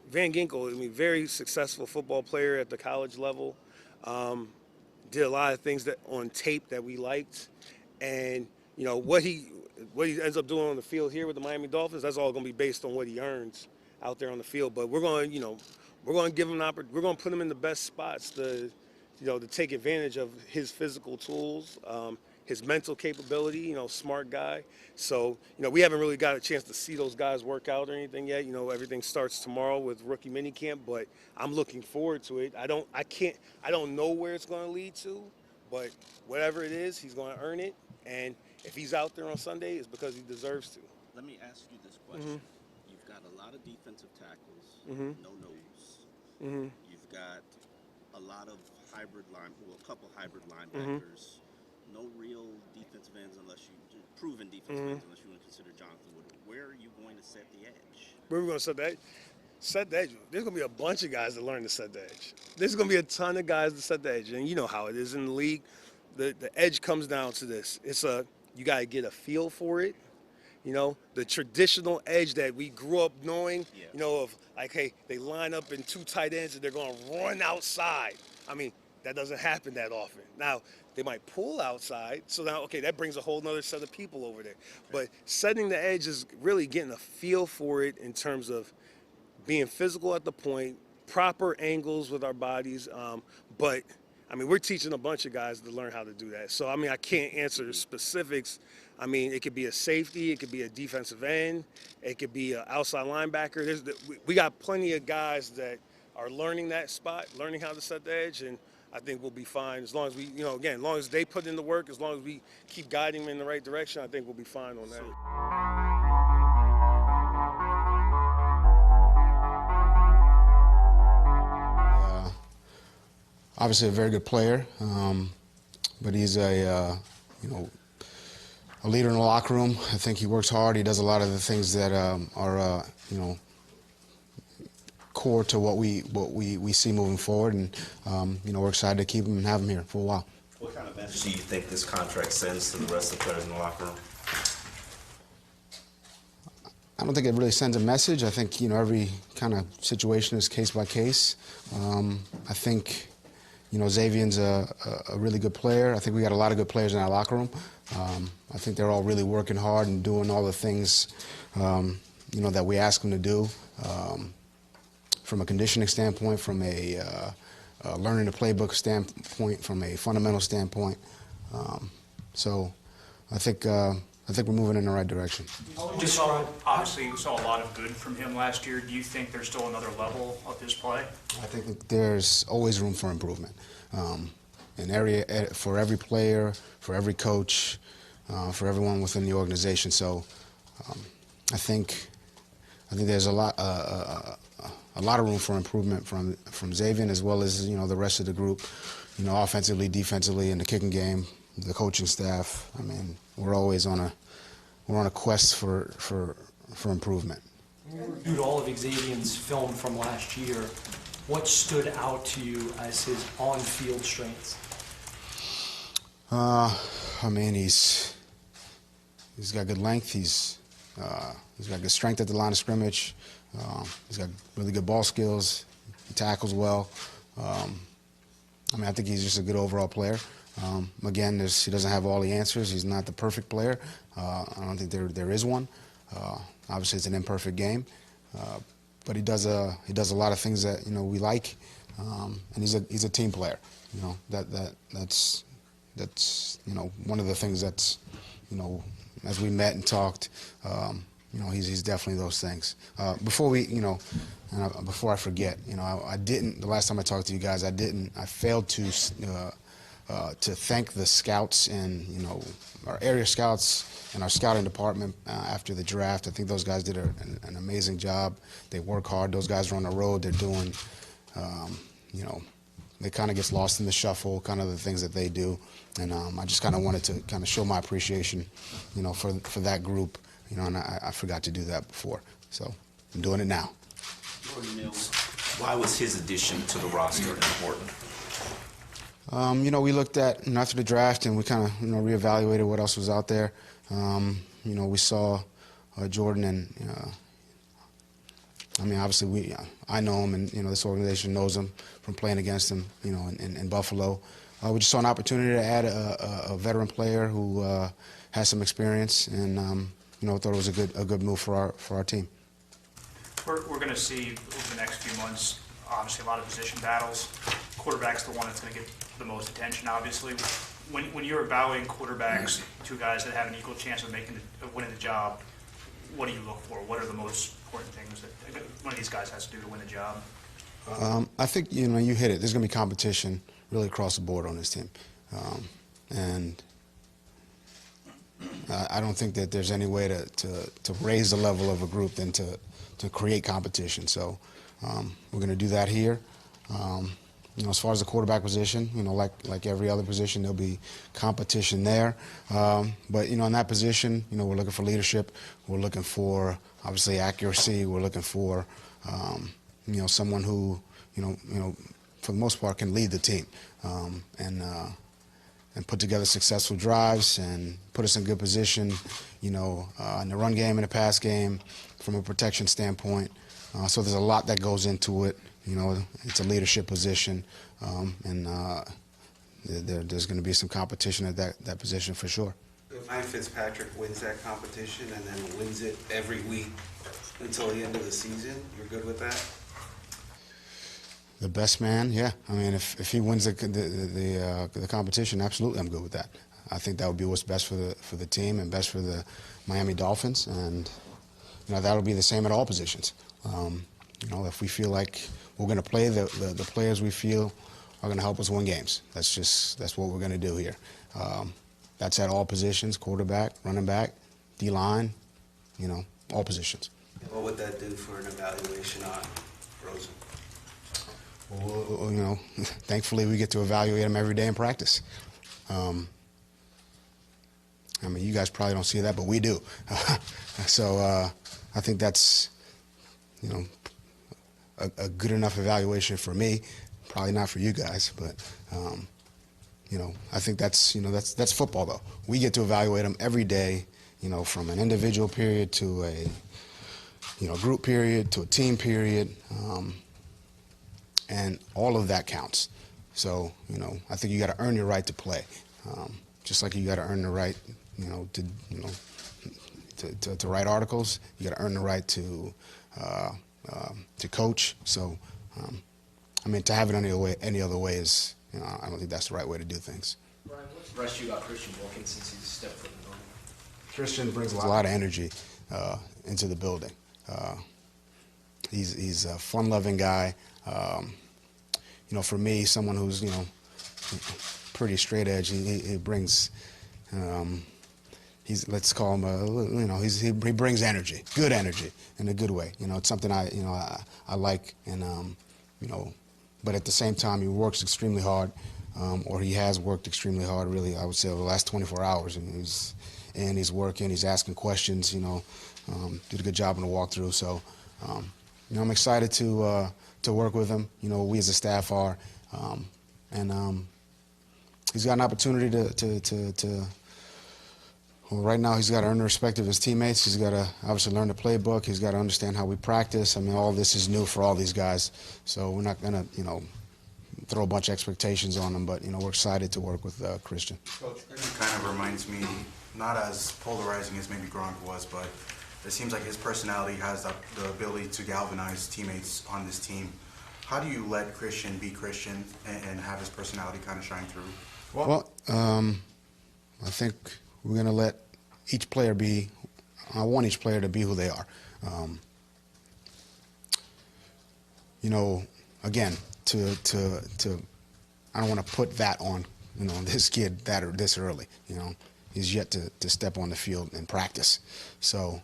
Van Ginkel, very successful football player at the college level. Did a lot of things that on tape that we liked. And, what he ends up doing on the field here with the Miami Dolphins, that's all going to be based on what he earns out there on the field. But we're going to give him we're going to put him in the best spots to take advantage of his physical tools, his mental capability, smart guy. So, we haven't really got a chance to see those guys work out or anything yet. Everything starts tomorrow with rookie minicamp, but I'm looking forward to it. I don't know where it's going to lead to, but whatever it is, he's going to earn it. And if he's out there on Sunday, it's because he deserves to. Let me ask you this question. You've got a lot of defensive tackles, no nose. You've got a lot of a couple hybrid linebackers. No real defensive ends proven defensive ends unless you want to consider Jonathan Wood. Where are you going to set the edge? Where are we going to set the edge? Set the edge. There's going to be a bunch of guys that learn to set the edge. There's going to be a ton of guys to set the edge. And you know how it is in the league. The edge comes down to this. You got to get a feel for it. The traditional edge that we grew up knowing, of like, hey, they line up in two tight ends and they're going to run outside. That doesn't happen that often. Now, they might pull outside, so now, okay, that brings a whole nother set of people over there. But setting the edge is really getting a feel for it in terms of being physical at the point, proper angles with our bodies. But we're teaching a bunch of guys to learn how to do that. So, I can't answer the specifics. It could be a safety, it could be a defensive end, it could be an outside linebacker. We got plenty of guys that are learning that spot, learning how to set the edge, and I think we'll be fine as long as we, as long as they put in the work, as long as we keep guiding them in the right direction, I think we'll be fine on that. Obviously a very good player, but he's a leader in the locker room. I think he works hard. He does a lot of the things that are core to what we see moving forward, and we're excited to keep him and have him here for a while. What kind of message do you think this contract sends to the rest of the players in the locker room? I don't think it really sends a message. I think every kind of situation is case by case. I think Xavier's a really good player. I think we got a lot of good players in our locker room. I think they're all really working hard and doing all the things that we ask them to do. From a conditioning standpoint, from a learning the playbook standpoint, from a fundamental standpoint. So I think we're moving in the right direction. Obviously, we saw a lot of good from him last year. Do you think there's still another level of his play? I think that there's always room for improvement. For every player, for every coach, for everyone within the organization. So I think there's a lot of room for improvement from Xavier as well as the rest of the group, offensively, defensively, in the kicking game, the coaching staff. We're always on a quest for improvement. When you reviewed all of Xavier's film from last year, what stood out to you as his on-field strengths? He's got good length. He's got good strength at the line of scrimmage. He's got really good ball skills. He tackles well. I think he's just a good overall player. Again, he doesn't have all the answers. He's not the perfect player. I don't think there is one. Obviously, it's an imperfect game, but he does a lot of things that we like, and he's a team player. That's one of the things that's as we met and talked. he's definitely those things. Before I forget, I didn't. The last time I talked to you guys, I failed to thank the scouts and our area scouts and our scouting department after the draft. I think those guys did an amazing job. They work hard. Those guys are on the road. They're doing, they kind of gets lost in the shuffle, kind of the things that they do. And I just kind of wanted to kind of show my appreciation, for that group. And I forgot to do that before, so I'm doing it now. Jordan Mills, why was his addition to the roster important? We looked at after the draft, and we kind of reevaluated what else was out there. We saw Jordan, and obviously I know him, and this organization knows him from playing against him, in Buffalo. We just saw an opportunity to add a veteran player who has some experience, and thought it was a good move for our team. We're going to see over the next few months, obviously, a lot of position battles. Quarterback's the one that's going to get the most attention, obviously. When you're evaluating quarterbacks, two guys that have an equal chance of winning the job, what do you look for? What are the most important things that one of these guys has to do to win the job? I think you hit it. There's going to be competition really across the board on this team, and I don't think that there's any way to raise the level of a group than to create competition. So we're going to do that here. As far as the quarterback position, like every other position, there'll be competition there. But in that position, we're looking for leadership. We're looking for obviously accuracy. We're looking for someone who for the most part can lead the team and put together successful drives and put us in good position, in the run game and the pass game from a protection standpoint. So there's a lot that goes into it. It's a leadership position, and there's going to be some competition at that position for sure. If Ryan Fitzpatrick wins that competition and then wins it every week until the end of the season, you're good with that? The best man, yeah. If he wins the competition, absolutely, I'm good with that. I think that would be what's best for the team and best for the Miami Dolphins, and that'll be the same at all positions. If we feel like we're going to play the players we feel are going to help us win games, that's what we're going to do here. That's at all positions: quarterback, running back, D-line, all positions. What would that do for an evaluation on Rosen? Well, thankfully we get to evaluate him every day in practice. You guys probably don't see that, but we do. So I think that's, a good enough evaluation for me. Probably not for you guys, but I think that's football though. We get to evaluate him every day, from an individual period to a group period to a team period. And all of that counts. So, I think you got to earn your right to play, just like you got to earn the right, to write articles. You got to earn the right to coach. So, to have it any other way is, I don't think that's the right way to do things. Brian, what's impressed you about Christian Wilkins since he's stepped foot in the building? Christian brings a lot of energy into the building. He's a fun-loving guy. For me, someone who's pretty straight edge, he brings. Let's call him he brings energy, good energy, in a good way. It's something I like, and but at the same time he works extremely hard, or he has worked extremely hard. Really, I would say over the last 24 hours, and he's working, he's asking questions. Did a good job on the walkthrough. So. I'm excited to work with him. We as a staff are, and he's got an opportunity to. Well, right now he's got to earn the respect of his teammates. He's got to obviously learn the playbook. He's got to understand how we practice. All this is new for all these guys, so we're not gonna, throw a bunch of expectations on him. But we're excited to work with Christian. Coach, Christian kind of reminds me, not as polarizing as maybe Gronk was, but it seems like his personality has the ability to galvanize teammates on this team. How do you let Christian be Christian and have his personality kind of shine through? Well, I think we're going to let each player be I want each player to be who they are. You know, again, I don't want to put that on, you know, this kid this early. You know, he's yet to step on the field and practice. So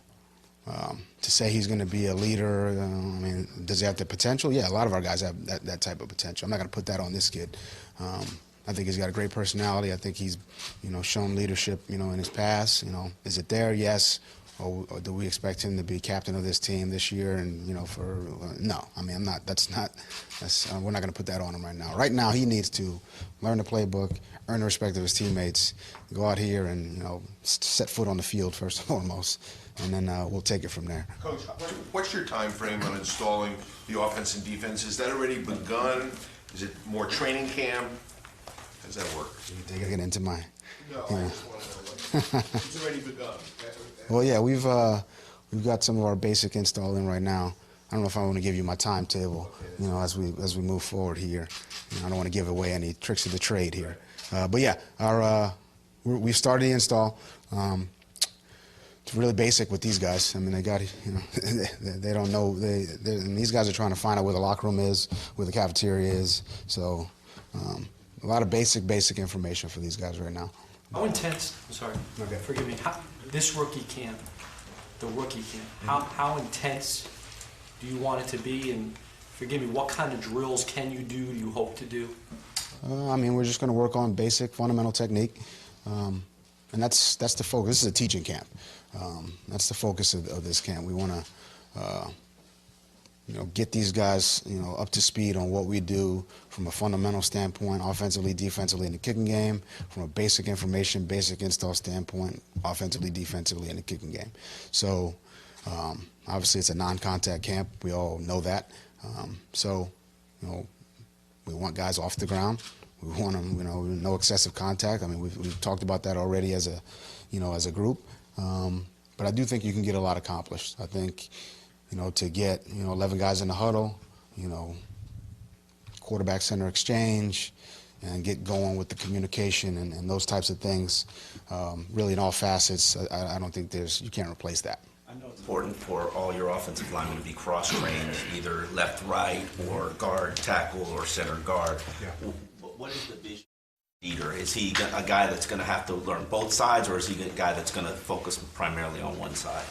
to say he's going to be a leader, I mean, does he have the potential? Yeah, a lot of our guys have that type of potential. I'm not going to put that on this kid. I think he's got a great personality. I think he's, you know, shown leadership, you know, in his past. You know, is it there? Yes. Or do we expect him to be captain of this team this year? And, you know, no. I mean, I'm not. We're not going to put that on him right now. Right now, he needs to learn the playbook, earn the respect of his teammates, go out here and, you know, set foot on the field first and foremost, and then we'll take it from there. Coach, what's your time frame on installing the offense and defense? Has that already begun? Is it more training camp? How does that work? They gotta get into my. No, You I know. just want to know. Like, it's already begun. Well, yeah, we've got some of our basic install in right now. I don't know if I want to give you my timetable, you know, as we move forward here. You know, I don't want to give away any tricks of the trade here. But yeah, we've started the install. It's really basic with these guys. I mean, they got, you know, they don't know. And these guys are trying to find out where the locker room is, where the cafeteria is. So a lot of basic information for these guys right now. How intense, I'm sorry, forgive me, this rookie camp, the rookie camp, how intense do you want it to be? And forgive me, what kind of drills can you do, you hope to do? I mean, we're just going to work on basic fundamental technique. And that's the focus. This is a teaching camp. That's the focus of this camp. We want to, you know, get these guys, you know, up to speed on what we do from a fundamental standpoint, offensively, defensively in the kicking game, from a basic information, basic install standpoint, offensively, defensively in the kicking game. So obviously it's a non-contact camp. We all know that. So, you know, we want guys off the ground. We want them, you know, no excessive contact. I mean, we've talked about that already as a, you know, as a group. But I do think you can get a lot accomplished. I think, you know, to get, you know, 11 guys in the huddle, you know, quarterback center exchange, and get going with the communication and those types of things, really in all facets, I don't think you can't replace that. I know it's important for all your offensive linemen to be cross-trained, either left, right, or guard, tackle, or center guard. Yeah. What is the vision leader? Is he a guy that's going to have to learn both sides, or is he a guy that's going to focus primarily on one side?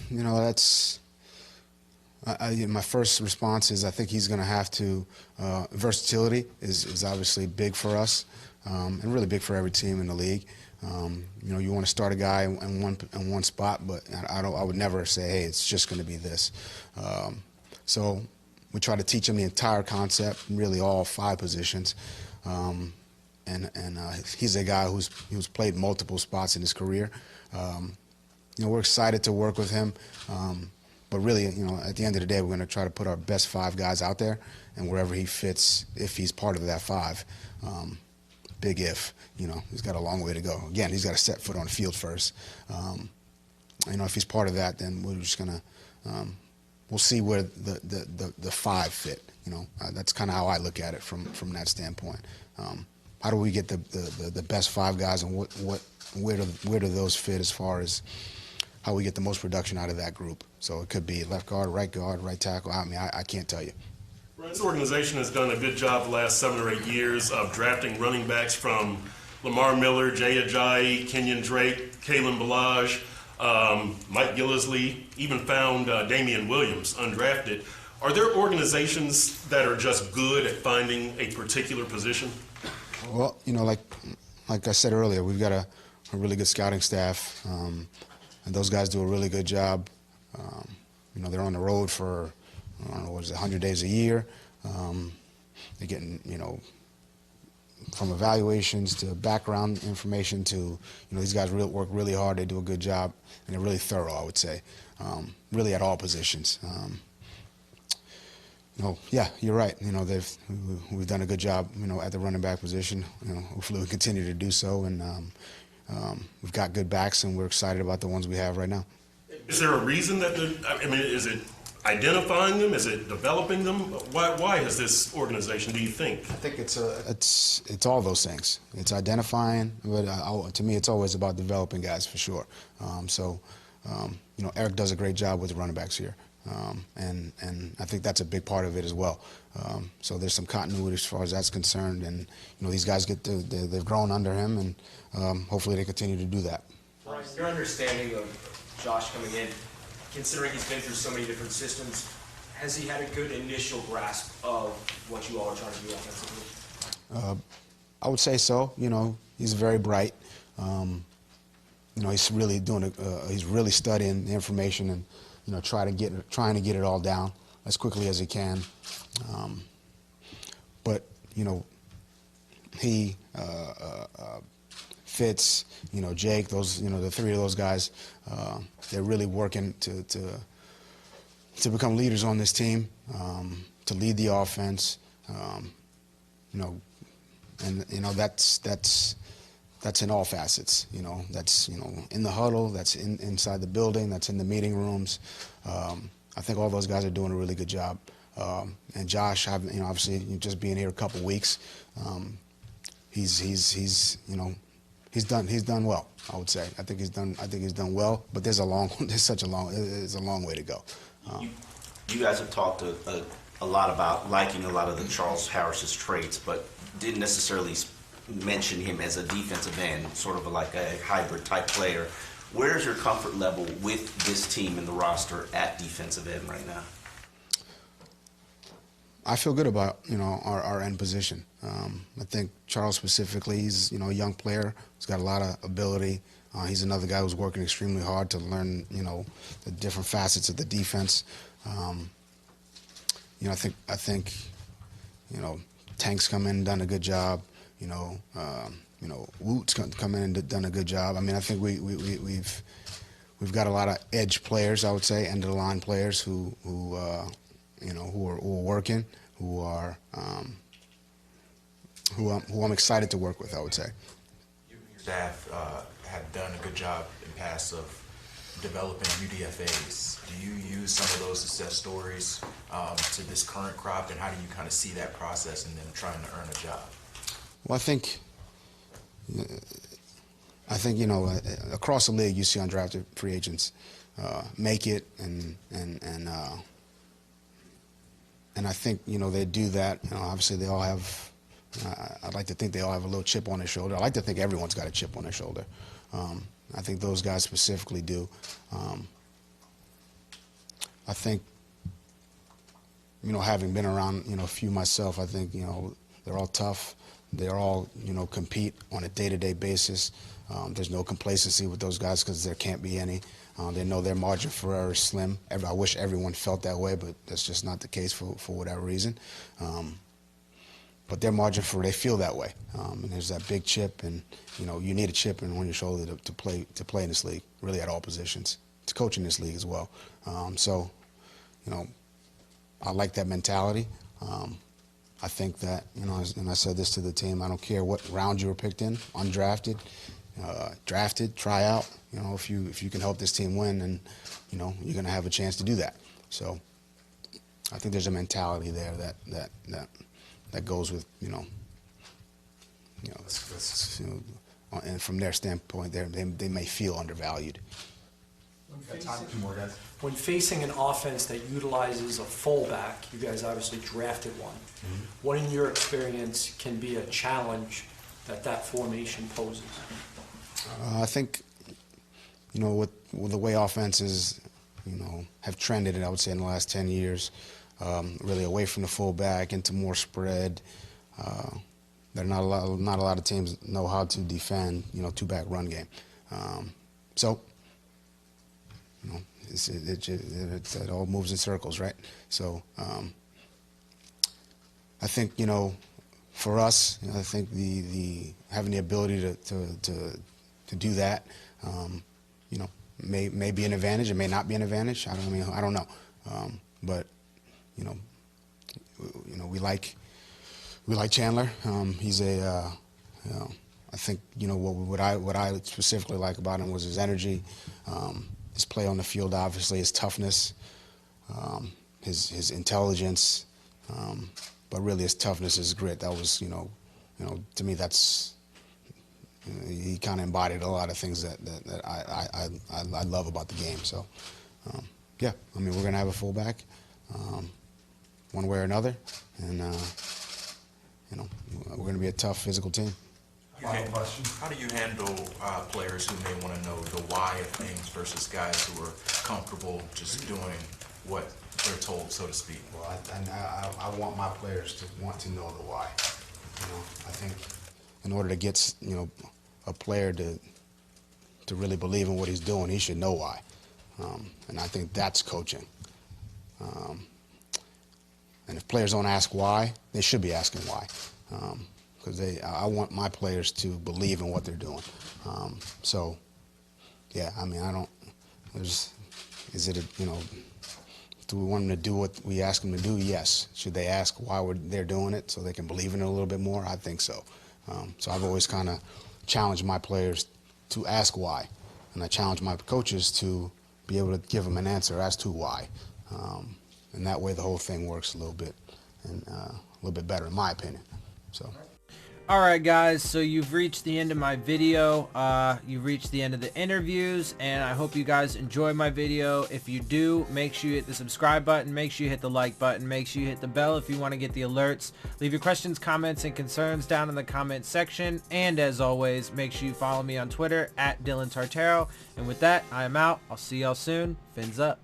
You know, that's my first response is I think he's going to have to. Versatility is obviously big for us, and really big for every team in the league. You know, you want to start a guy in one spot, but I would never say, hey, it's just going to be this. So we try to teach him the entire concept, really all 5 positions. And he's a guy who's played multiple spots in his career. You know, we're excited to work with him, but really, you know, at the end of the day, we're going to try to put our best 5 guys out there, and wherever he fits, if he's part of that 5, big if, you know, he's got a long way to go. Again, he's got to set foot on the field first. You know, if he's part of that, then we're just going to, we'll see where the 5 fit. You know, that's kind of how I look at it from that standpoint. How do we get the best 5 guys, and where do those fit as far as how we get the most production out of that group? So it could be left guard, right tackle. I mean, I can't tell you. This organization has done a good job the last 7 or 8 years of drafting running backs from Lamar Miller, Jay Ajayi, Kenyon Drake, Kalen Ballage, Mike Gillisley, even found Damian Williams undrafted. Are there organizations that are just good at finding a particular position? Well, you know, like I said earlier, we've got a really good scouting staff, and those guys do a really good job. You know, they're on the road for, I don't know, 100 days a year. They're getting, you know, from evaluations to background information to, you know, these guys work really hard. They do a good job, and they're really thorough, I would say, really at all positions. You know, yeah, you're right. You know, we've done a good job, you know, at the running back position. You know, hopefully we continue to do so, and we've got good backs, and we're excited about the ones we have right now. Is there a reason that I mean, is it identifying them? Is it developing them? Why is this organization, do you think? I think it's all those things. It's identifying, but to me, it's always about developing guys for sure. Eric does a great job with the running backs here, and I think that's a big part of it as well. So there's some continuity as far as that's concerned, and these guys they've grown under him, and hopefully they continue to do that. Brian, your understanding of Josh coming in, considering he's been through so many different systems, has he had a good initial grasp of what you all are trying to do offensively? I would say so. He's very bright. He's really he's really studying the information and trying to get it all down as quickly as he can. But he, Fitz, Jake, the three of those guys, they're really working to become leaders on this team, to lead the offense, that's in all facets. That's in the huddle, that's inside the building, that's in the meeting rooms. I think all those guys are doing a really good job. And Josh, obviously just being here a couple weeks, he's done well. I would say. I think he's done well. But there's a long way to go. You guys have talked a lot about liking a lot of the Charles Harris's traits, but didn't necessarily mention him as a defensive end, sort of like a hybrid type player. Where's your comfort level with this team and the roster at defensive end right now? I feel good about our end position. I think Charles specifically, he's a young player. He's got a lot of ability. He's another guy who's working extremely hard to learn the different facets of the defense. I think Tank's come in and done a good job. Woot's come in and done a good job. I mean, I think we've got a lot of edge players, I would say, end of the line players who are working, who I'm excited to work with, I would say. You and your staff have done a good job in the past of developing UDFAs. Do you use some of those success stories to this current crop, and how do you kind of see that process and them trying to earn a job? Well, I think across the league you see undrafted free agents make it, and I think they do that. Obviously they all have. I'd like to think they all have a little chip on their shoulder. I like to think everyone's got a chip on their shoulder. I think those guys specifically do. I think having been around a few myself, I think they're all tough. They're all compete on a day-to-day basis. There's no complacency with those guys because there can't be any. They know their margin for error is slim. I wish everyone felt that way, but that's just not the case for whatever reason. But their margin for they feel that way. And there's that big chip, and you need a chip on your shoulder to play in this league, really at all positions, to coach in this league as well. So I like that mentality. I think that, and I said this to the team, I don't care what round you were picked in, undrafted, drafted, try out. If you can help this team win, then you're going to have a chance to do that. So I think there's a mentality there that goes with and from their standpoint, they may feel undervalued. When facing an offense that utilizes a fullback, you guys obviously drafted one. Mm-hmm. What, in your experience, can be a challenge that formation poses? I think, with the way offenses, have trended, I would say, in the last 10 years, really away from the fullback into more spread. There are not a lot of teams know how to defend, two-back run game. It all moves in circles, right? So I think for us, I think the having the ability to do that, may be an advantage. It may not be an advantage. I don't know. But we like Chandler. He's I think what I specifically like about him was his energy. His play on the field, obviously, his toughness. his intelligence, but really his toughness, his grit. That was, to me, that's, he kind of embodied a lot of things that I love about the game. So, yeah, I mean, we're going to have a fullback one way or another, and, we're going to be a tough physical team. Final question. How do you handle players who may want to know the why of things versus guys who are comfortable just doing what they're told, so to speak? Well, I want my players to want to know the why. I think in order to get, a player to really believe in what he's doing, he should know why. And I think that's coaching. And if players don't ask why, they should be asking why. Because I want my players to believe in what they're doing. So, yeah, I mean, do we want them to do what we ask them to do? Yes. Should they ask why they're doing it so they can believe in it a little bit more? I think so. So I've always kind of challenged my players to ask why. And I challenge my coaches to be able to give them an answer as to why. And that way the whole thing works a little bit better, in my opinion. So. All right, guys, so you've reached the end of my video. You've reached the end of the interviews, and I hope you guys enjoy my video. If you do, make sure you hit the subscribe button, make sure you hit the like button, make sure you hit the bell if you want to get the alerts. Leave your questions, comments, and concerns down in the comment section, and as always, make sure you follow me on Twitter @Dillon Tartaro. And with that, I am out. I'll see y'all soon. Fins up.